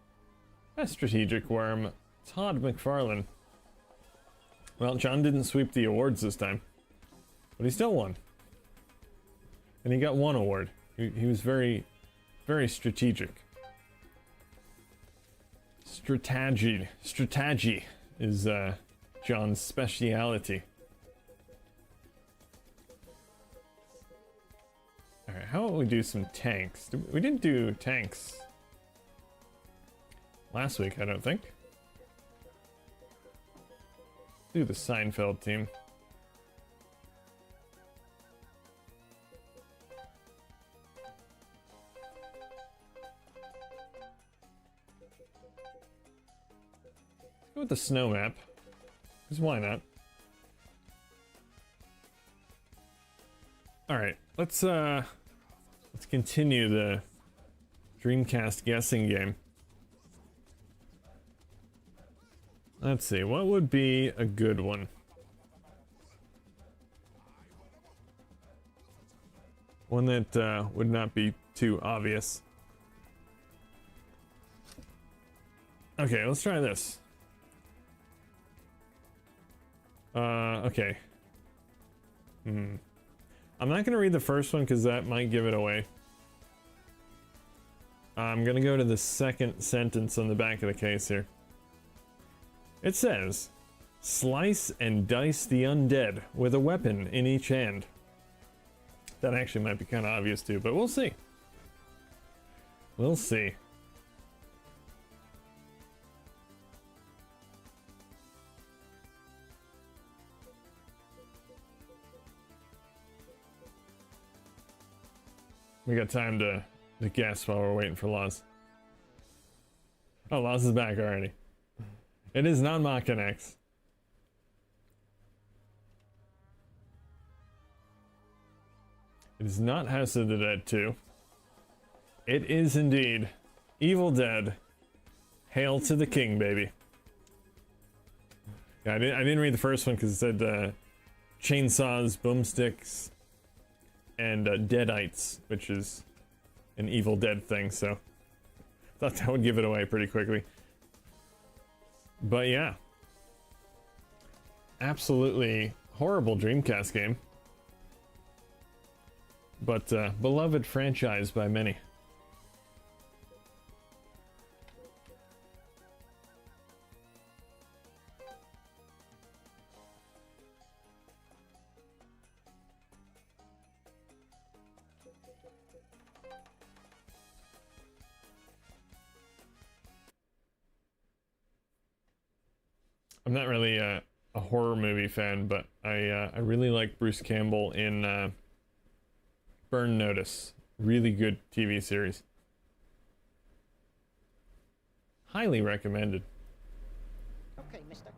A strategic worm, Todd McFarlane. Well, John didn't sweep the awards this time, but he still won. And he got 1 award. He was very, very strategic. Strategy is John's speciality. Alright, how about we do some tanks? We didn't do tanks last week, I don't think. Do the Seinfeld team. Let's go with the snow map. Because why not? Alright, let's continue the Dreamcast guessing game. Let's see, what would be a good one? One that would not be too obvious. Okay, let's try this. Okay. I'm not gonna read the first one because that might give it away. I'm gonna go to the second sentence on the back of the case here. It says, slice and dice the undead with a weapon in each hand. That actually might be kind of obvious too, but we'll see. We'll see. We got time to guess while we're waiting for Laws. Oh, Laws is back already. It is not Mach X. It is not House of the Dead 2. It is indeed Evil Dead. Hail to the King, baby. Yeah, I didn't read the first one because it said chainsaws, boomsticks, and deadites, which is an Evil Dead thing, so thought that would give it away pretty quickly. But yeah, absolutely horrible Dreamcast game, but beloved franchise by many. I'm not really a horror movie fan, but I really like Bruce Campbell in Burn Notice. Really good TV series. Highly recommended. Okay, mister.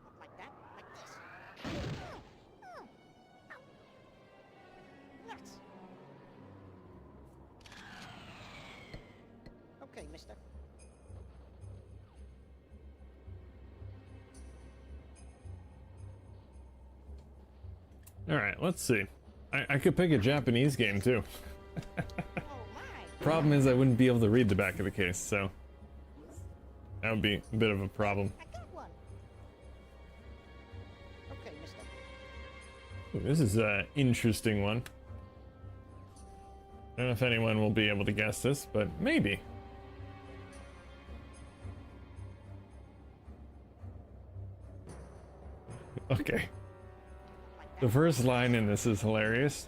Not like that, like this. Nuts. Okay, mister. Alright, let's see. I could pick a Japanese game too. Oh my. Problem is I wouldn't be able to read the back of the case, so that would be a bit of a problem. I got one. Okay, mister. Ooh, this is an interesting one. I don't know if anyone will be able to guess this, but maybe. Okay. The first line in this is hilarious.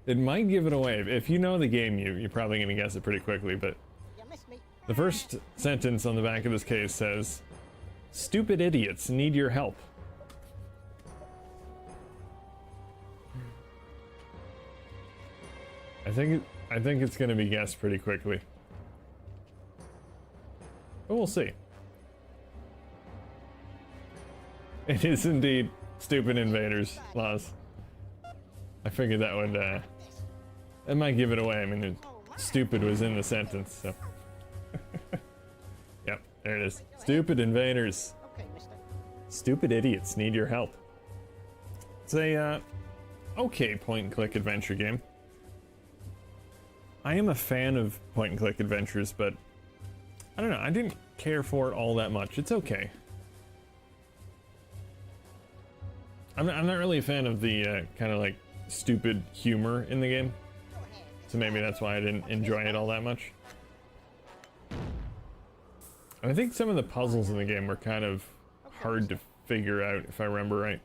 It might give it away. If you know the game, you're probably going to guess it pretty quickly, but You missed me. the first sentence on the back of this case says, "Stupid idiots need your help." I think it's going to be guessed pretty quickly. But we'll see. It is indeed Stupid Invaders, Laws. I figured that would, that might give it away. I mean, stupid was in the sentence, so. Yep, there it is. Stupid Invaders. Okay, mister. Stupid idiots need your help. It's a, okay point-and-click adventure game. I am a fan of point-and-click adventures, but I don't know, I didn't care for it all that much. It's okay. I'm not really a fan of the kind of like stupid humor in the game, Go ahead. so maybe that's why I didn't enjoy it all that much. And I think some of the puzzles in the game were kind of hard to figure out, if I remember right.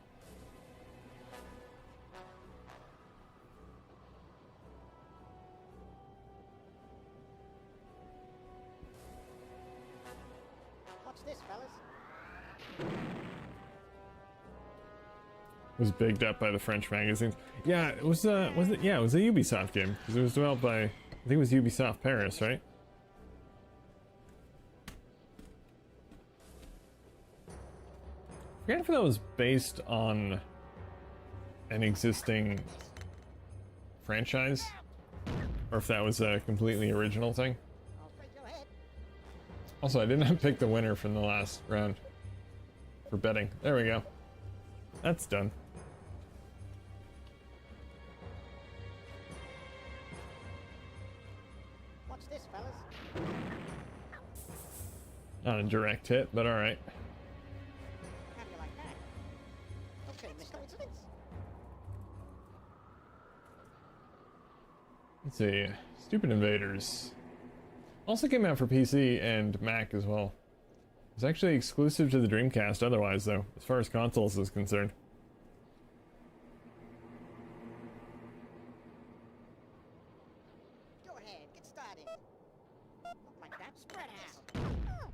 What's this, fellas? Was bigged up by the French magazines. Yeah, it was it? Yeah, it was a Ubisoft game because it was developed by, I think it was Ubisoft Paris, right? I forget if that was based on an existing franchise, or if that was a completely original thing. I'll break your head. Also, I did not pick the winner from the last round for betting. There we go. That's done. Watch this, fellas. Not a direct hit, but alright. How do you like that? Okay, Mr. Coincidence. Let's see. Stupid Invaders. Also came out for PC and Mac as well. It's actually exclusive to the Dreamcast otherwise, though, as far as consoles is concerned. Go ahead, get started. Not like that. Spread out.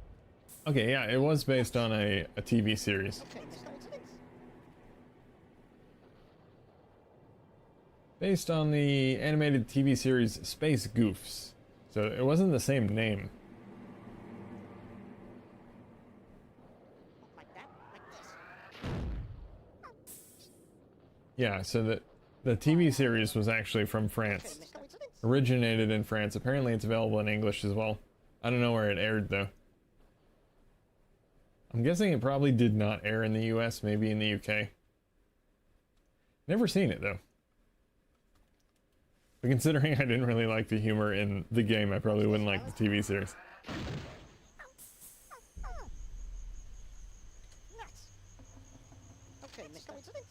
Okay, yeah, it was based on a TV series. Okay, Mr. Coincidence. Based on the animated TV series Space Goofs. So it wasn't the same name. Not like that. Like this. Yeah, so the TV series was actually from Okay, France. Mr. Coincidence. Originated in France. Apparently it's available in English as well. I don't know where it aired though. I'm guessing it probably did not air in the US, maybe in the UK. Never seen it though. But considering I didn't really like the humor in the game, I probably wouldn't like the TV series. Nuts. Okay, Mr. Coincidence.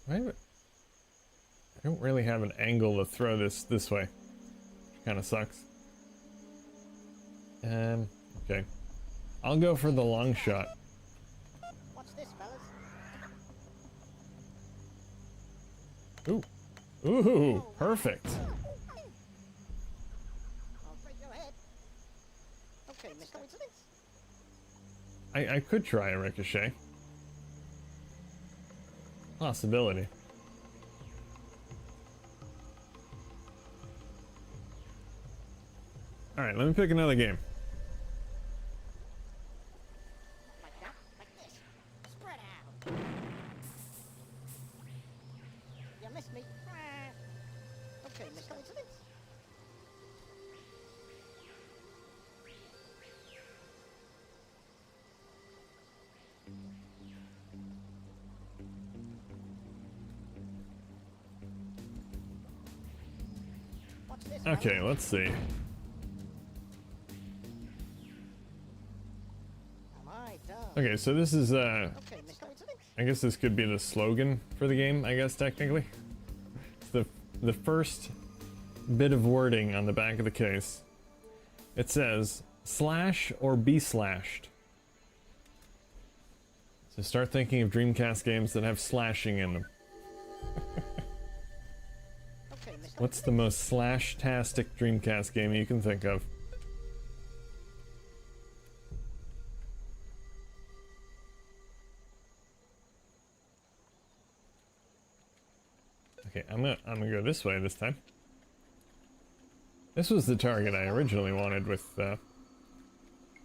Wait a minute. I don't really have an angle to throw this way. Kind of sucks. Okay. I'll go for the long shot. Watch this, fellas. Ooh. Ooh, perfect. I'll break your head. Okay, Mr. Coincidence. I could try a ricochet. Possibility. Alright, let me pick another game. Like that. Like this. Spread out. You missed me. Okay, Mr. Coincidence. Watch this, Okay, fellas. let's see. Am I done? Okay, so this is Okay, Mr. Coincidence. I guess this could be the slogan for the game, I guess technically. It's the first bit of wording on the back of the case. It says slash or be slashed. So start thinking of Dreamcast games that have slashing in them. Okay, Mr. What's the most slash-tastic Dreamcast game you can think of? Okay, I'm gonna go this way this time. This was the target I originally wanted with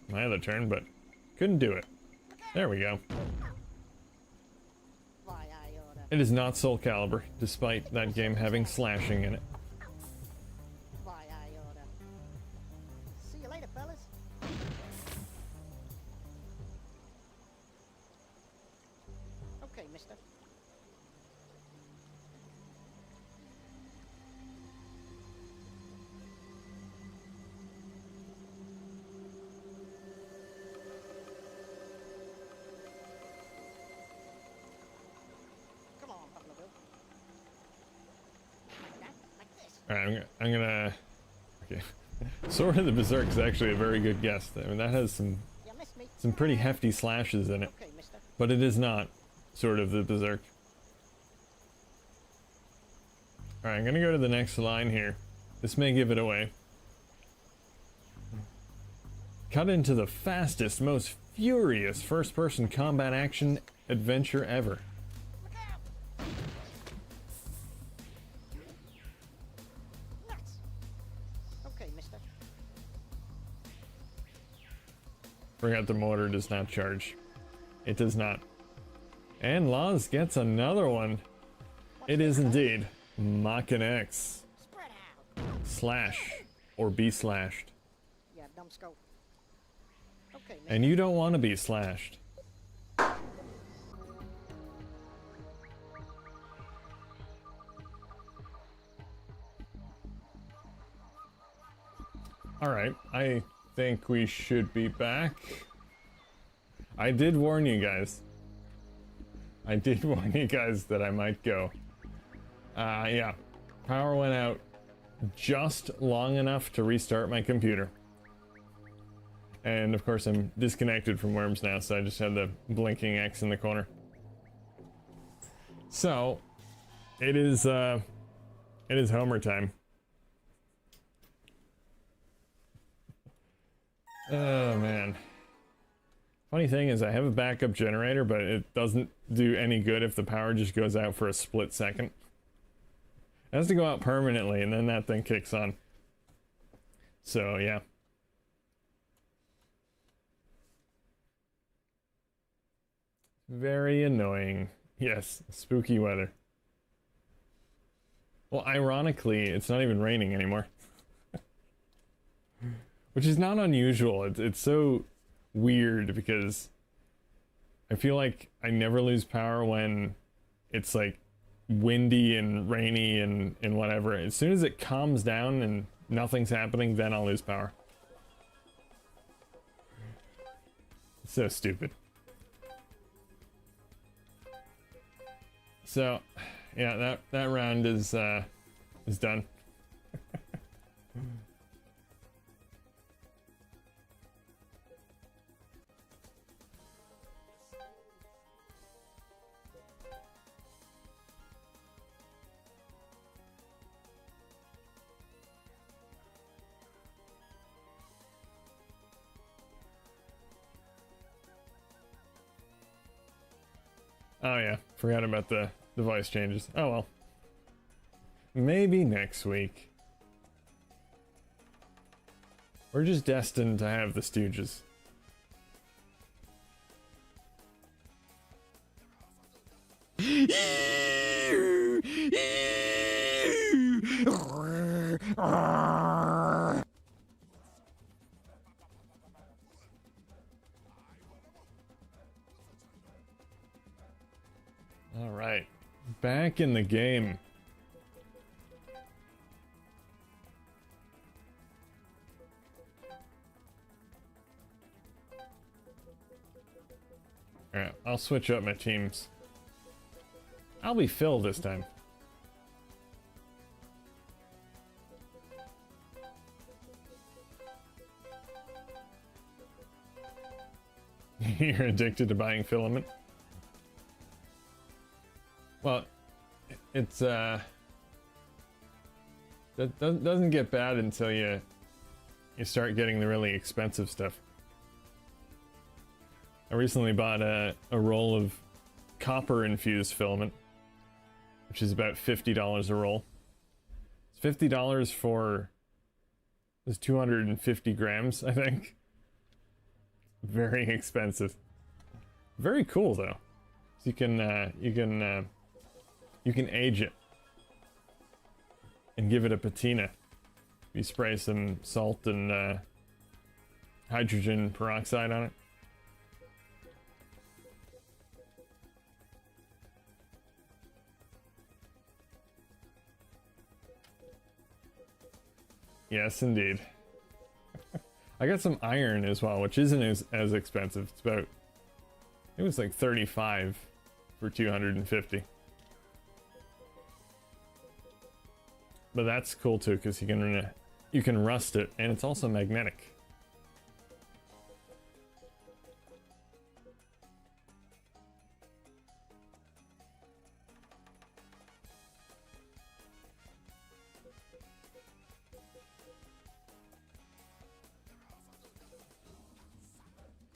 my other turn, but couldn't do it. There we go. Why, I oughta. It is not Soul Calibur, despite that game having slashing in it. Why, I oughta. See you later, fellas. Okay, mister. Come on, Buffalo Bill. Like that, like this. Alright, I'm gonna... Okay. Sword of the Berserk is actually a very good guess. I mean, that has You missed me. some pretty hefty slashes in it. Okay, mister. But it is not Sword of the Berserk. Alright, I'm gonna go to the next line here. This may give it away. Cut into the fastest, most furious first-person combat action adventure ever. Look out! Nuts. Okay, mister. Forgot the motor does not charge. It does not. And Laws gets another one. It is indeed Mach-N X. Spread out. Slash. Or be slashed. Yeah, numbskull. Okay, man. And you don't want to be slashed. Alright, I think we should be back. I did warn you guys. I did warn you guys that I might go. Yeah. Power went out just long enough to restart my computer. And of course I'm disconnected from Worms now, so I just have the blinking X in the corner. So, it is Homer time. Oh man. Funny thing is I have a backup generator, but it doesn't do any good if the power just goes out for a split second. It has to go out permanently and then that thing kicks on. So yeah. Very annoying. Yes, spooky weather. Well, ironically, it's not even raining anymore. Which is not unusual. It's so weird because I feel like I never lose power when it's like windy and rainy and whatever. As soon as it calms down and nothing's happening, then I'll lose power. It's so stupid. So, yeah, that round is done. Oh yeah, forgot about the voice changes. Oh well. Maybe next week. We're just destined to have the Stooges. All right, back in the game. All right, I'll switch up my teams. I'll be Phil this time. You're addicted to buying filament? Well, it's that doesn't get bad until you start getting the really expensive stuff. I recently bought a roll of copper infused filament, which is about $50 a roll. It's $50 for this 250 grams, I think. Very expensive. Very cool though. So you can age it and give it a patina. You spray some salt and hydrogen peroxide on it. Yes, indeed. I got some iron as well, which isn't as expensive. It's about, it was like 35 for 250. But that's cool too, because you can rust it, and it's also magnetic.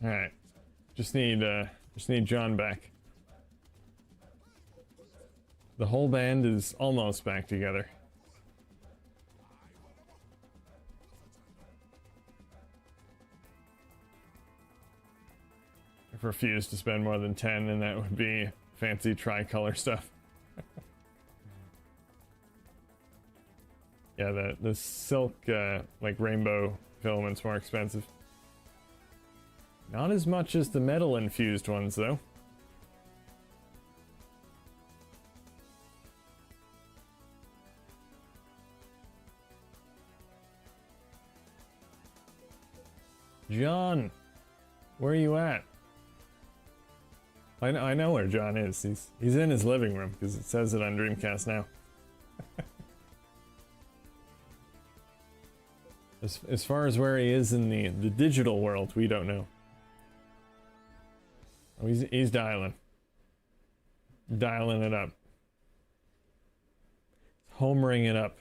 All right, just need John back. The whole band is almost back together. refuse to spend more than 10, and that would be fancy tricolor stuff. Yeah, the silk, like rainbow filament's more expensive. Not as much as the metal infused ones, though. John, where are you at? I know where John is. He's in his living room because it says it on Dreamcast now. As far as where he is in the digital world, we don't know. Oh, he's dialing it up, homering it up.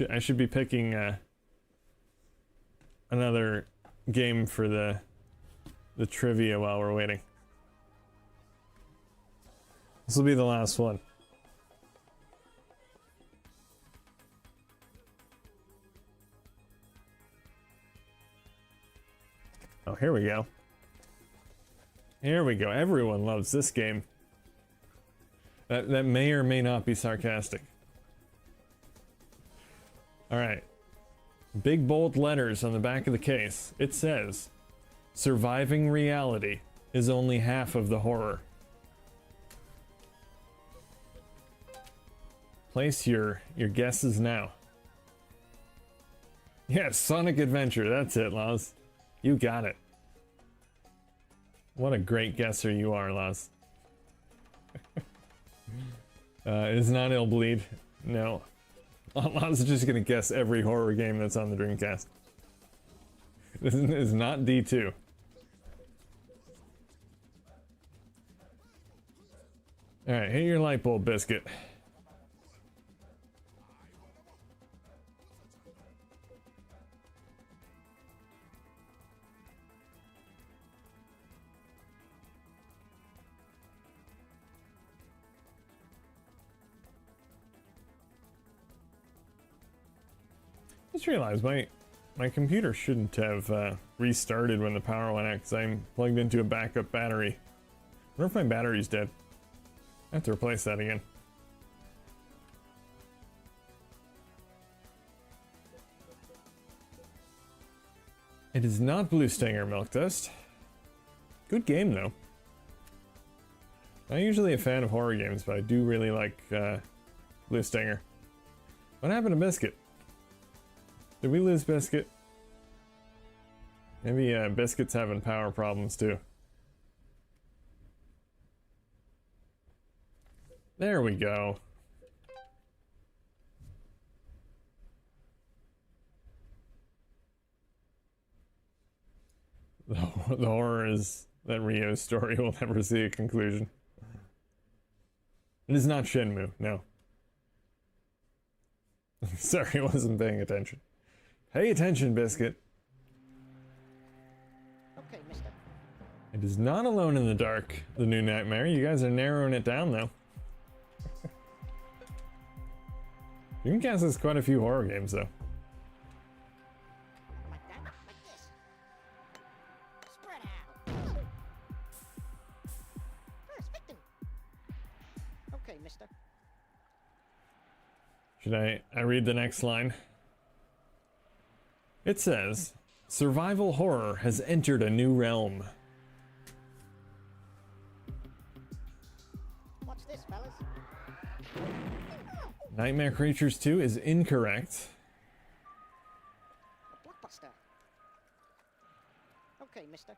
I should be picking another game for the trivia while we're waiting. This will be the last one. Oh, here we go. Here we go. Everyone loves this game. That may or may not be sarcastic. Alright. Big bold letters on the back of the case. It says, surviving reality is only half of the horror. Place your guesses now. Yes, Sonic Adventure. That's it, Laz. You got it. What a great guesser you are, Laz. It's not Illbleed. No. Laz is just gonna guess every horror game that's on the Dreamcast. This is not D2. Alright, hit your light bulb, Biscuit. Just realized my computer shouldn't have restarted when the power went out because I'm plugged into a backup battery. I wonder if my battery's dead. I have to replace that again. It is not Blue Stinger Milk Dust. Good game though. Not usually a fan of horror games, but I do really like Blue Stinger. What happened to Biscuit? Did we lose Biscuit? Maybe Biscuit's having power problems too. There we go. The horror is that Rio's story will never see a conclusion. It is not Shenmue, no. Sorry, I wasn't paying attention. Pay attention, Biscuit. Okay, mister. It is not Alone in the Dark, the new nightmare. You guys are narrowing it down, though. Dreamcast has quite a few horror games, though. Like that? Like this? Spread out. First victim. Okay, mister. Should I read the next line? It says, survival horror has entered a new realm. What's this, fellas? Nightmare Creatures 2 is incorrect. A blockbuster. Okay, mister.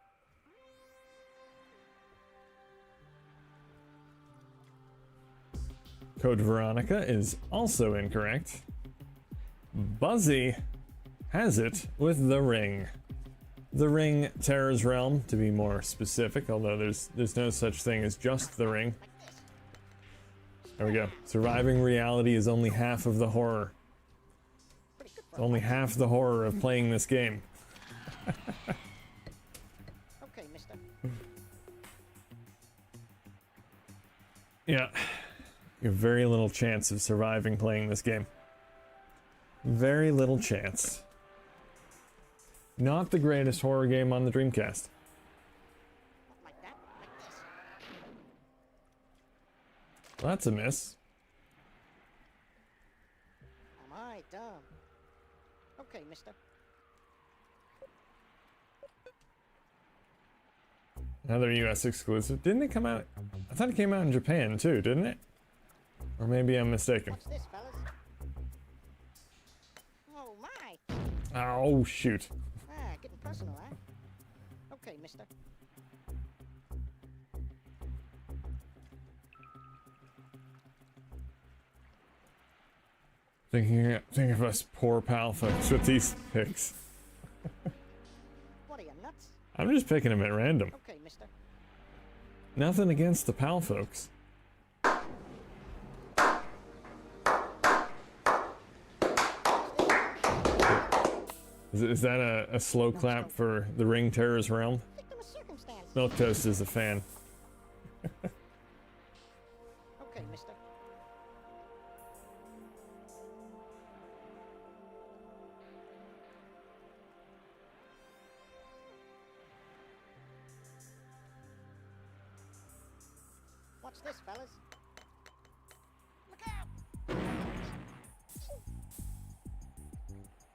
Code Veronica is also incorrect. Buzzy has it with The Ring. The Ring Terror's Realm, to be more specific, although there's no such thing as just The Ring. There we go. Surviving reality is only half of the horror. It's only half the horror of playing this game. Okay, mister. Yeah. You have very little chance of surviving playing this game. Very little chance. Not the greatest horror game on the Dreamcast. That's a miss. Am I dumb? Okay, mister. Another US exclusive. Didn't it come out? I thought it came out in Japan too, didn't it? Or maybe I'm mistaken. What's this, fellas? Oh, my. Oh, shoot. Ah, getting personal, huh? Okay, mister. Think of us poor pal folks with these picks. What are you, nuts? I'm just picking them at random. Okay, mister. Nothing against the pal folks. Is that a slow clap for the Ring Terror's Realm? Victim of circumstance. Milk Toast is a fan. Okay, mister. What's this, fellas? Look out!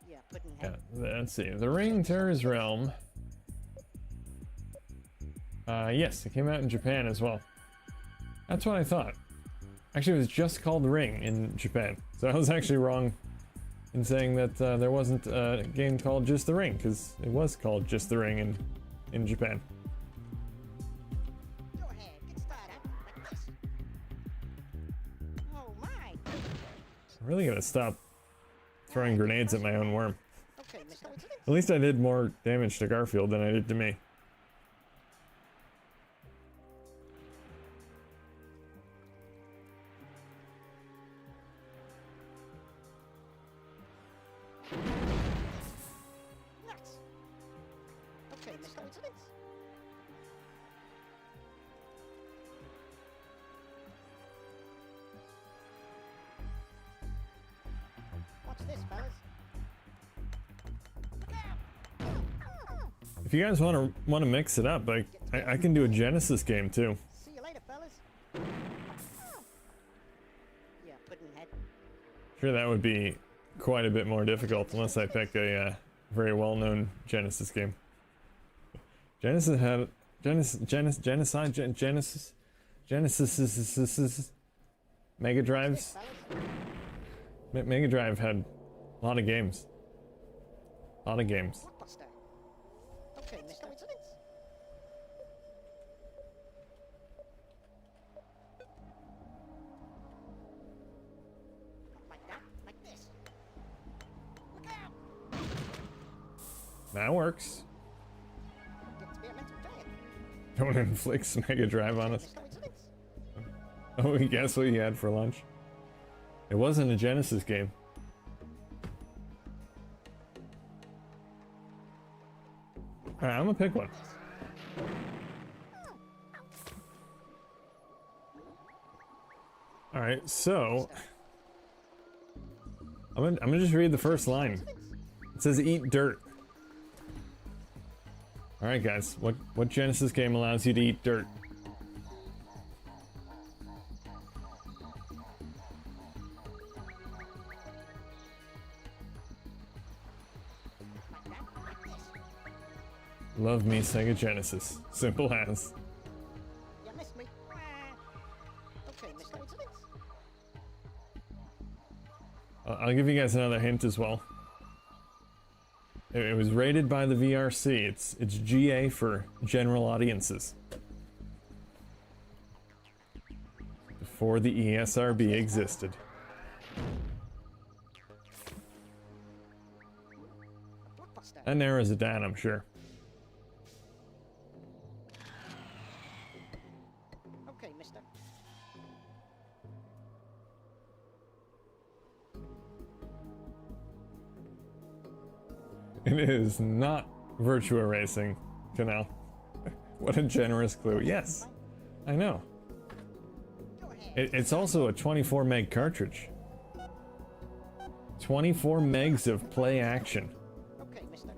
Yeah, Puddinhead. Yeah, let's see. The Ring Terror's Realm. Yes, it came out in Japan as well. That's what I thought. Actually, it was just called Ring in Japan. So I was actually wrong in saying that there wasn't a game called Just the Ring, because it was called Just the Ring in Japan. Go ahead, get started. Like this. Oh, my. I'm really gonna stop throwing grenades at my own worm. Okay, mister. At least I did more damage to Garfield than I did to me. Nuts. Okay, mister. Coincidence? What's this, fellas? Look out! If you guys want to mix it up, I can do a Genesis game too. See you later, fellas. Yeah, Puddinhead. Sure, that would be quite a bit more difficult unless I pick a very well-known Genesis game. Genesis had Genesis Mega Drives. Fellas? Mega Drive had a lot of games. A lot of games. Blockbuster. Okay, mister. Coincidence? Not like that. Like this. Look out! That works. Gets to be a mental giant. Don't inflict Mega Drive on us. Mister. Coincidence? Oh, guess what you had for lunch? It wasn't a Genesis game. Alright, I'm gonna pick one. Alright, so I'm gonna just read the first line. It says eat dirt. Alright guys, what Genesis game allows you to eat dirt? Like that. Like this. Love me Sega Genesis. Simple as. You missed me. Okay, mister. Coincidence? I'll give you guys another hint as well. It was rated by the VRC. It's GA for general audiences. Before the ESRB existed. Blockbuster. That narrows it down, I'm sure. Okay, mister. It is not Virtua Racing, Canal. What a generous clue. Yes, I know. Go ahead. It's also a 24 meg cartridge. 24 megs of play action. Okay, mister.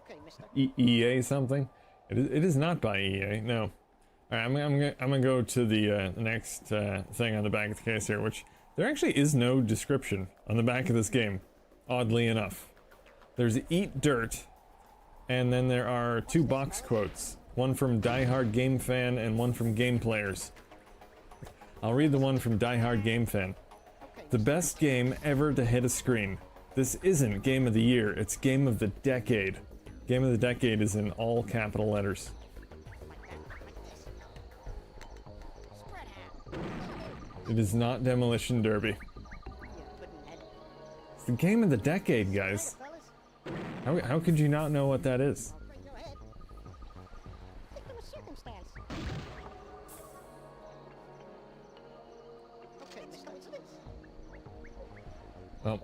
Okay, mister. EA something. It is not by EA. No. All right, I'm gonna go to the next thing on the back of the case here, which there actually is no description on the back of this game. Oddly enough, there's "Eat Dirt," and then there are two box quotes. One from Die Hard Game Fan and one from Game Players. I'll read the one from Die Hard Game Fan. The best game ever to hit a screen. This isn't Game of the Year, it's Game of the Decade. Game of the Decade is in all capital letters. Spread out. It is not Demolition Derby. You pudding-head. It's the Game of the Decade, guys. Fellas, How could you not know what that is? I'll bring your head. Victim of circumstance. Okay, mister, what's this? Well,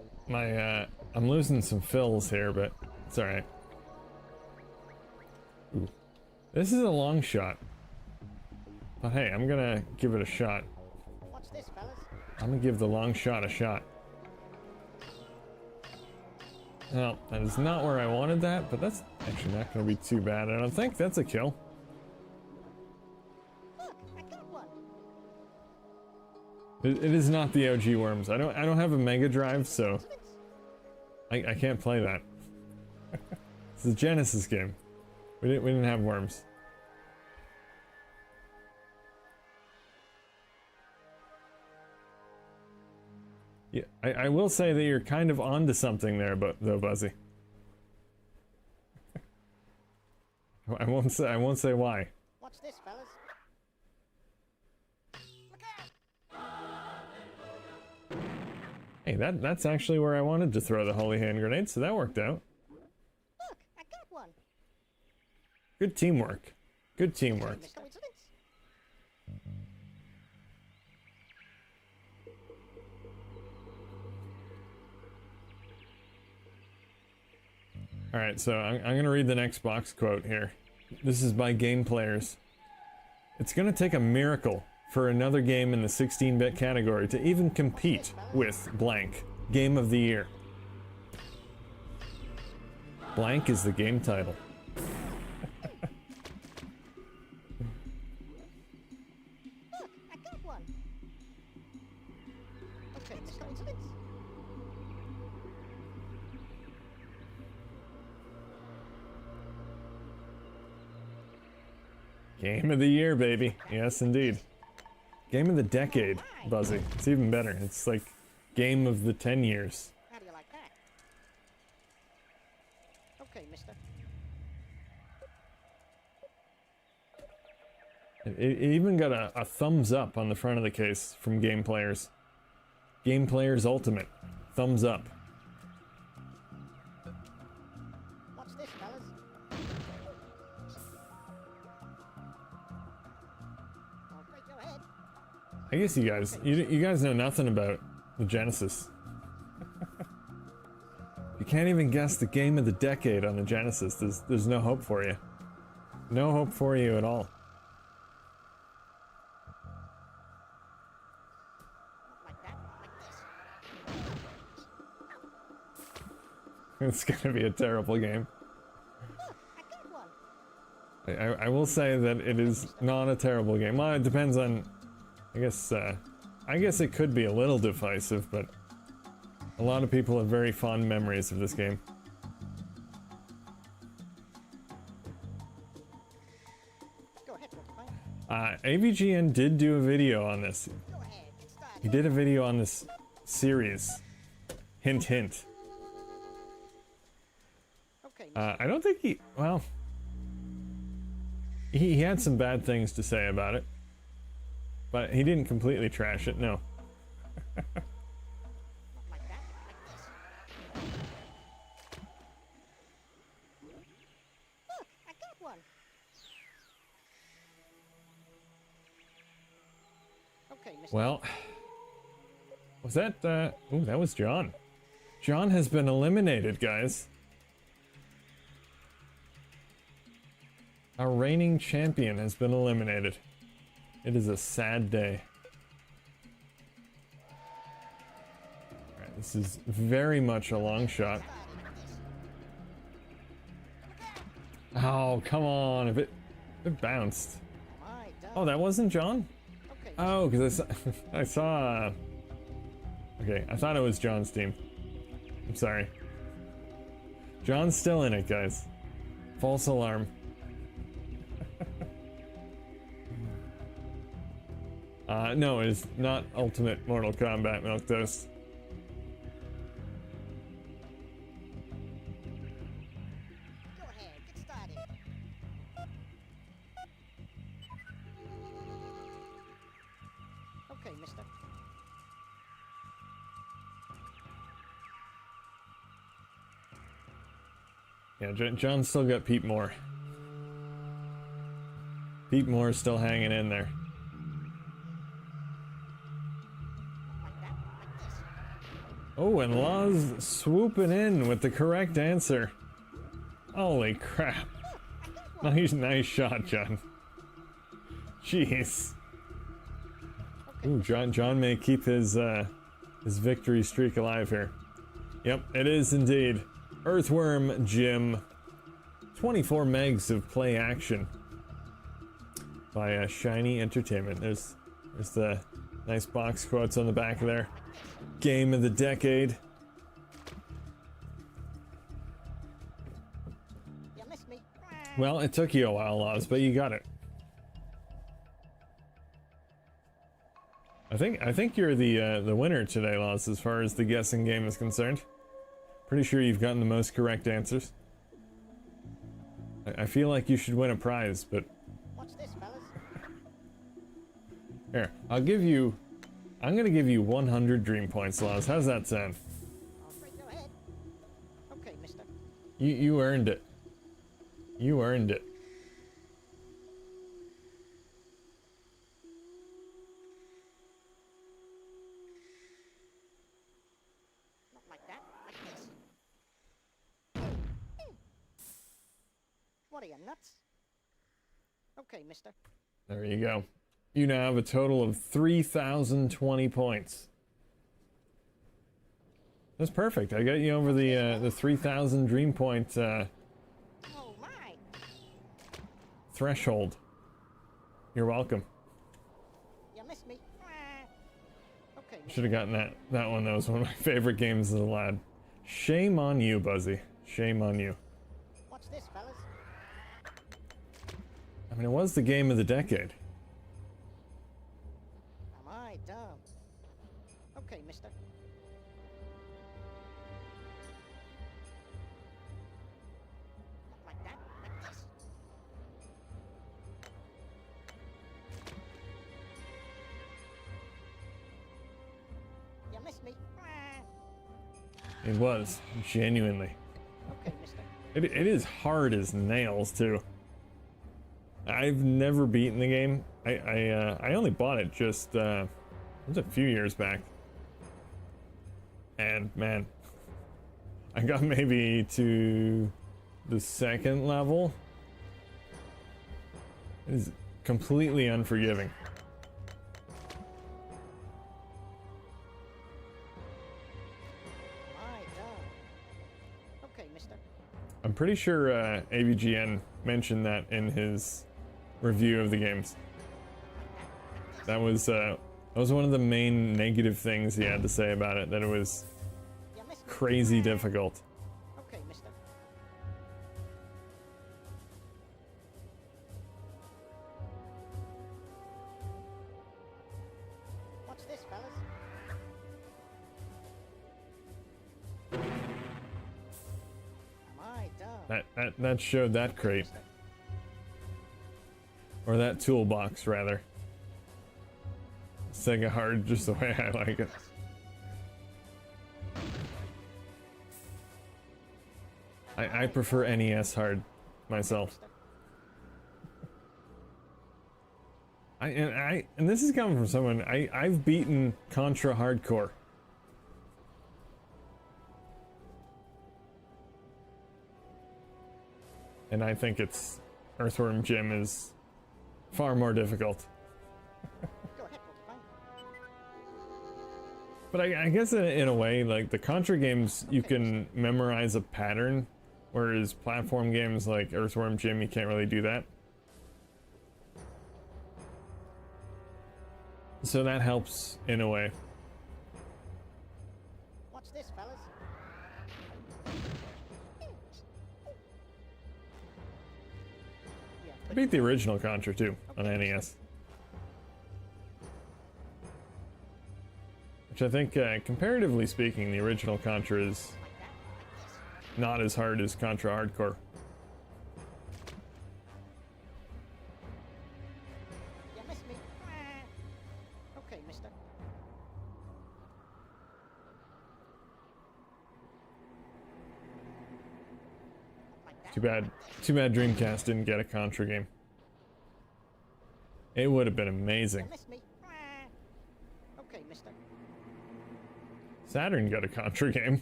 I'm losing some fills here, but it's alright. Ooh. This is a long shot. But hey, I'm gonna give it a shot. What's this, fellas? I'm gonna give the long shot a shot. Well, that is not where I wanted that, but that's actually not gonna be too bad. I don't think that's a kill. Look, I got one. It is not the OG Worms. I don't have a Mega Drive, so What's this? I can't play that. It's a Genesis game. We didn't have Worms. Yeah, I will say that you're kind of onto something there, but though, Buzzy. I won't say why. What's this, fellas? Look out! Hey, that's actually where I wanted to throw the holy hand grenade, so that worked out. Look, I got one. Good teamwork. Good teamwork. Miss coincidence? Alright, so I'm gonna read the next box quote here. This is by Game Players. It's gonna take a miracle for another game in the 16-bit category to even compete with blank Game of the Year. Blank is the game title. Look, I got one. Okay, miss coincidence? Game of the Year, baby. Yes, indeed. Game of the Decade, Buzzy. It's even better. It's like Game of the 10 years. How do you like that? Okay, mister. It even got a thumbs up on the front of the case from Game Players. Game Players Ultimate. Thumbs up. What's this, fellas? I'll break your head. I guess you guys know nothing about the Genesis. You can't even guess the Game of the Decade on the Genesis. There's no hope for you. No hope for you at all. Like that, like this. It's gonna be a terrible game. Look, I got one. I will say that it is not a terrible game. Well, it depends on... I guess it could be a little divisive, but a lot of people have very fond memories of this game. Go ahead, Porcupine. AVGN did do a video on this. Go ahead, get started. He did a video on this series. Hint, hint. Okay, mister. I don't think well... He had some bad things to say about it. But he didn't completely trash it, no. Not like that, like this. Look, I got one. Okay, mister. Well... Was that, ooh, that was John. John has been eliminated, guys. Our reigning champion has been eliminated. It is a sad day. Alright, this is very much a long shot. Oh, come on. If it bounced. Am I done? Oh, that wasn't John? Okay. Oh, because I saw... Okay, I thought it was John's team. I'm sorry. John's still in it, guys. False alarm. No, it's not Ultimate Mortal Kombat Milk Toast. Go ahead, get started. Okay, mister. Yeah, John's still got Pete Moore. Pete Moore's still hanging in there. Like that, like this. Oh, and Law's swooping in with the correct answer. Holy crap. Nice shot, John. Jeez. Okay. Ooh, John may keep his victory streak alive here. Yep, it is indeed. Earthworm Jim. 24 megs of play action by Shiny Entertainment. There's the nice box quotes on the back of there. Game of the decade. You missed me. Well, it took you a while, Laws, but you got it. I think you're the winner today, Laws, as far as the guessing game is concerned. Pretty sure you've gotten the most correct answers. I feel like you should win a prize, but Watch this, fellas. here, I'm gonna give you 100 dream points, Laws. How's that sound? All right, go ahead. Okay, mister. You earned it. You earned it. Not like that, like this. What are you, nuts? Okay, mister. There you go. You now have a total of 3,020 points. That's perfect. I got you over the 3,000 dream point Oh, my. threshold. You're welcome. You missed me. Okay, mister. Should have gotten that one. That was one of my favorite games as a lad. Shame on you, Buzzy. Shame on you. Watch this, fellas. I mean, it was the game of the decade. Am I dumb? Okay, mister. Not like that, like this. You missed me. It was, genuinely. Okay, mister. It is hard as nails, too. I've never beaten the game. I only bought it just, it was a few years back. And, man, I got maybe to the second level. It is completely unforgiving. My dumb. Okay, mister. I'm pretty sure AVGN mentioned that in his review of the games. That was one of the main negative things he had to say about it, that it was You missed me. crazy difficult. Okay, mister. Watch this, fellas. Am I dumb? That showed that crate, Mister. or that toolbox rather. Sega hard just the way I like it. I prefer NES hard myself. And this is coming from someone I've beaten Contra Hardcore. And I think it's Earthworm Jim is far more difficult. Go ahead, Porcupine. But I guess in a way, like the Contra games, you can memorize a pattern Whereas platform games like Earthworm Jim, you can't really do that. So that helps in a way. Watch this, fellas. Yeah, I beat the original Contra too on NES. Which I think, comparatively speaking, the original Contra is not as hard as Contra Hardcore. you missed me. Okay, mister. Like that. Too bad Dreamcast didn't get a Contra game. It would have been amazing. You missed me. Okay, mister. Saturn got a Contra game.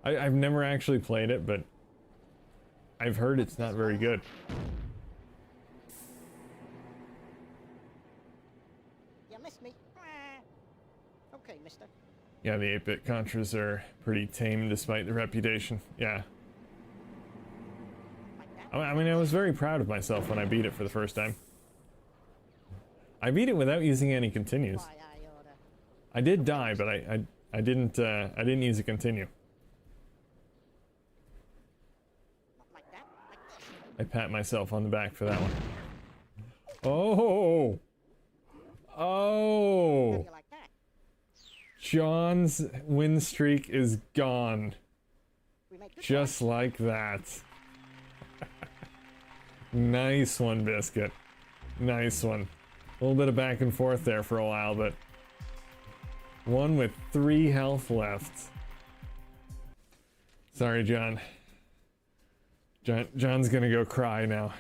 I've never actually played it, but I've heard it's not very good. You missed me. Okay, mister. Yeah, the 8-bit Contras are pretty tame despite the reputation. Yeah. Like that. I mean, I was very proud of myself when I beat it for the first time. I beat it without using any continues. Why, I oughta. I did die, but I didn't use a continue. Like that. Like this. I pat myself on the back for that one. Oh! How Oh! do you like that? John's win streak is gone. We make good Just like that. Nice one, Biscuit. Nice one. A little bit of back and forth there for a while, but one with 3 health left. Sorry, John. John's gonna go cry now.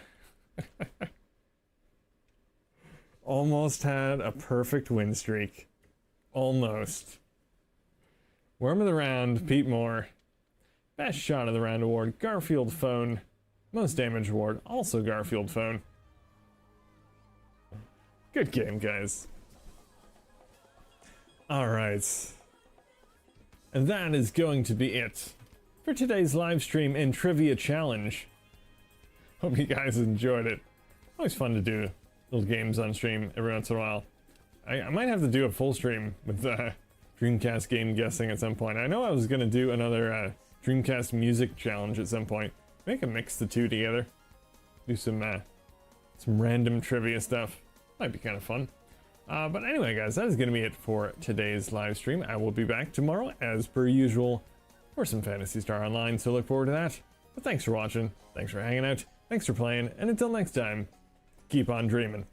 Almost had a perfect win streak. Almost. Worm of the round, Pete Moore. Best shot of the round award, Garfield phone. Most damage award, also Garfield phone. Good game, guys. Alright. And that is going to be it for today's live stream and trivia challenge. Hope you guys enjoyed it. Always fun to do little games on stream every once in a while. I might have to do a full stream with Dreamcast game guessing at some point. I know I was going to do another Dreamcast music challenge at some point. Maybe I can mix the two together. Do some random trivia stuff. Might be kind of fun. But anyway, guys, that is going to be it for today's live stream. I will be back tomorrow, as per usual, for some Phantasy Star Online, so look forward to that. But thanks for watching, thanks for hanging out, thanks for playing, and until next time, keep on dreaming.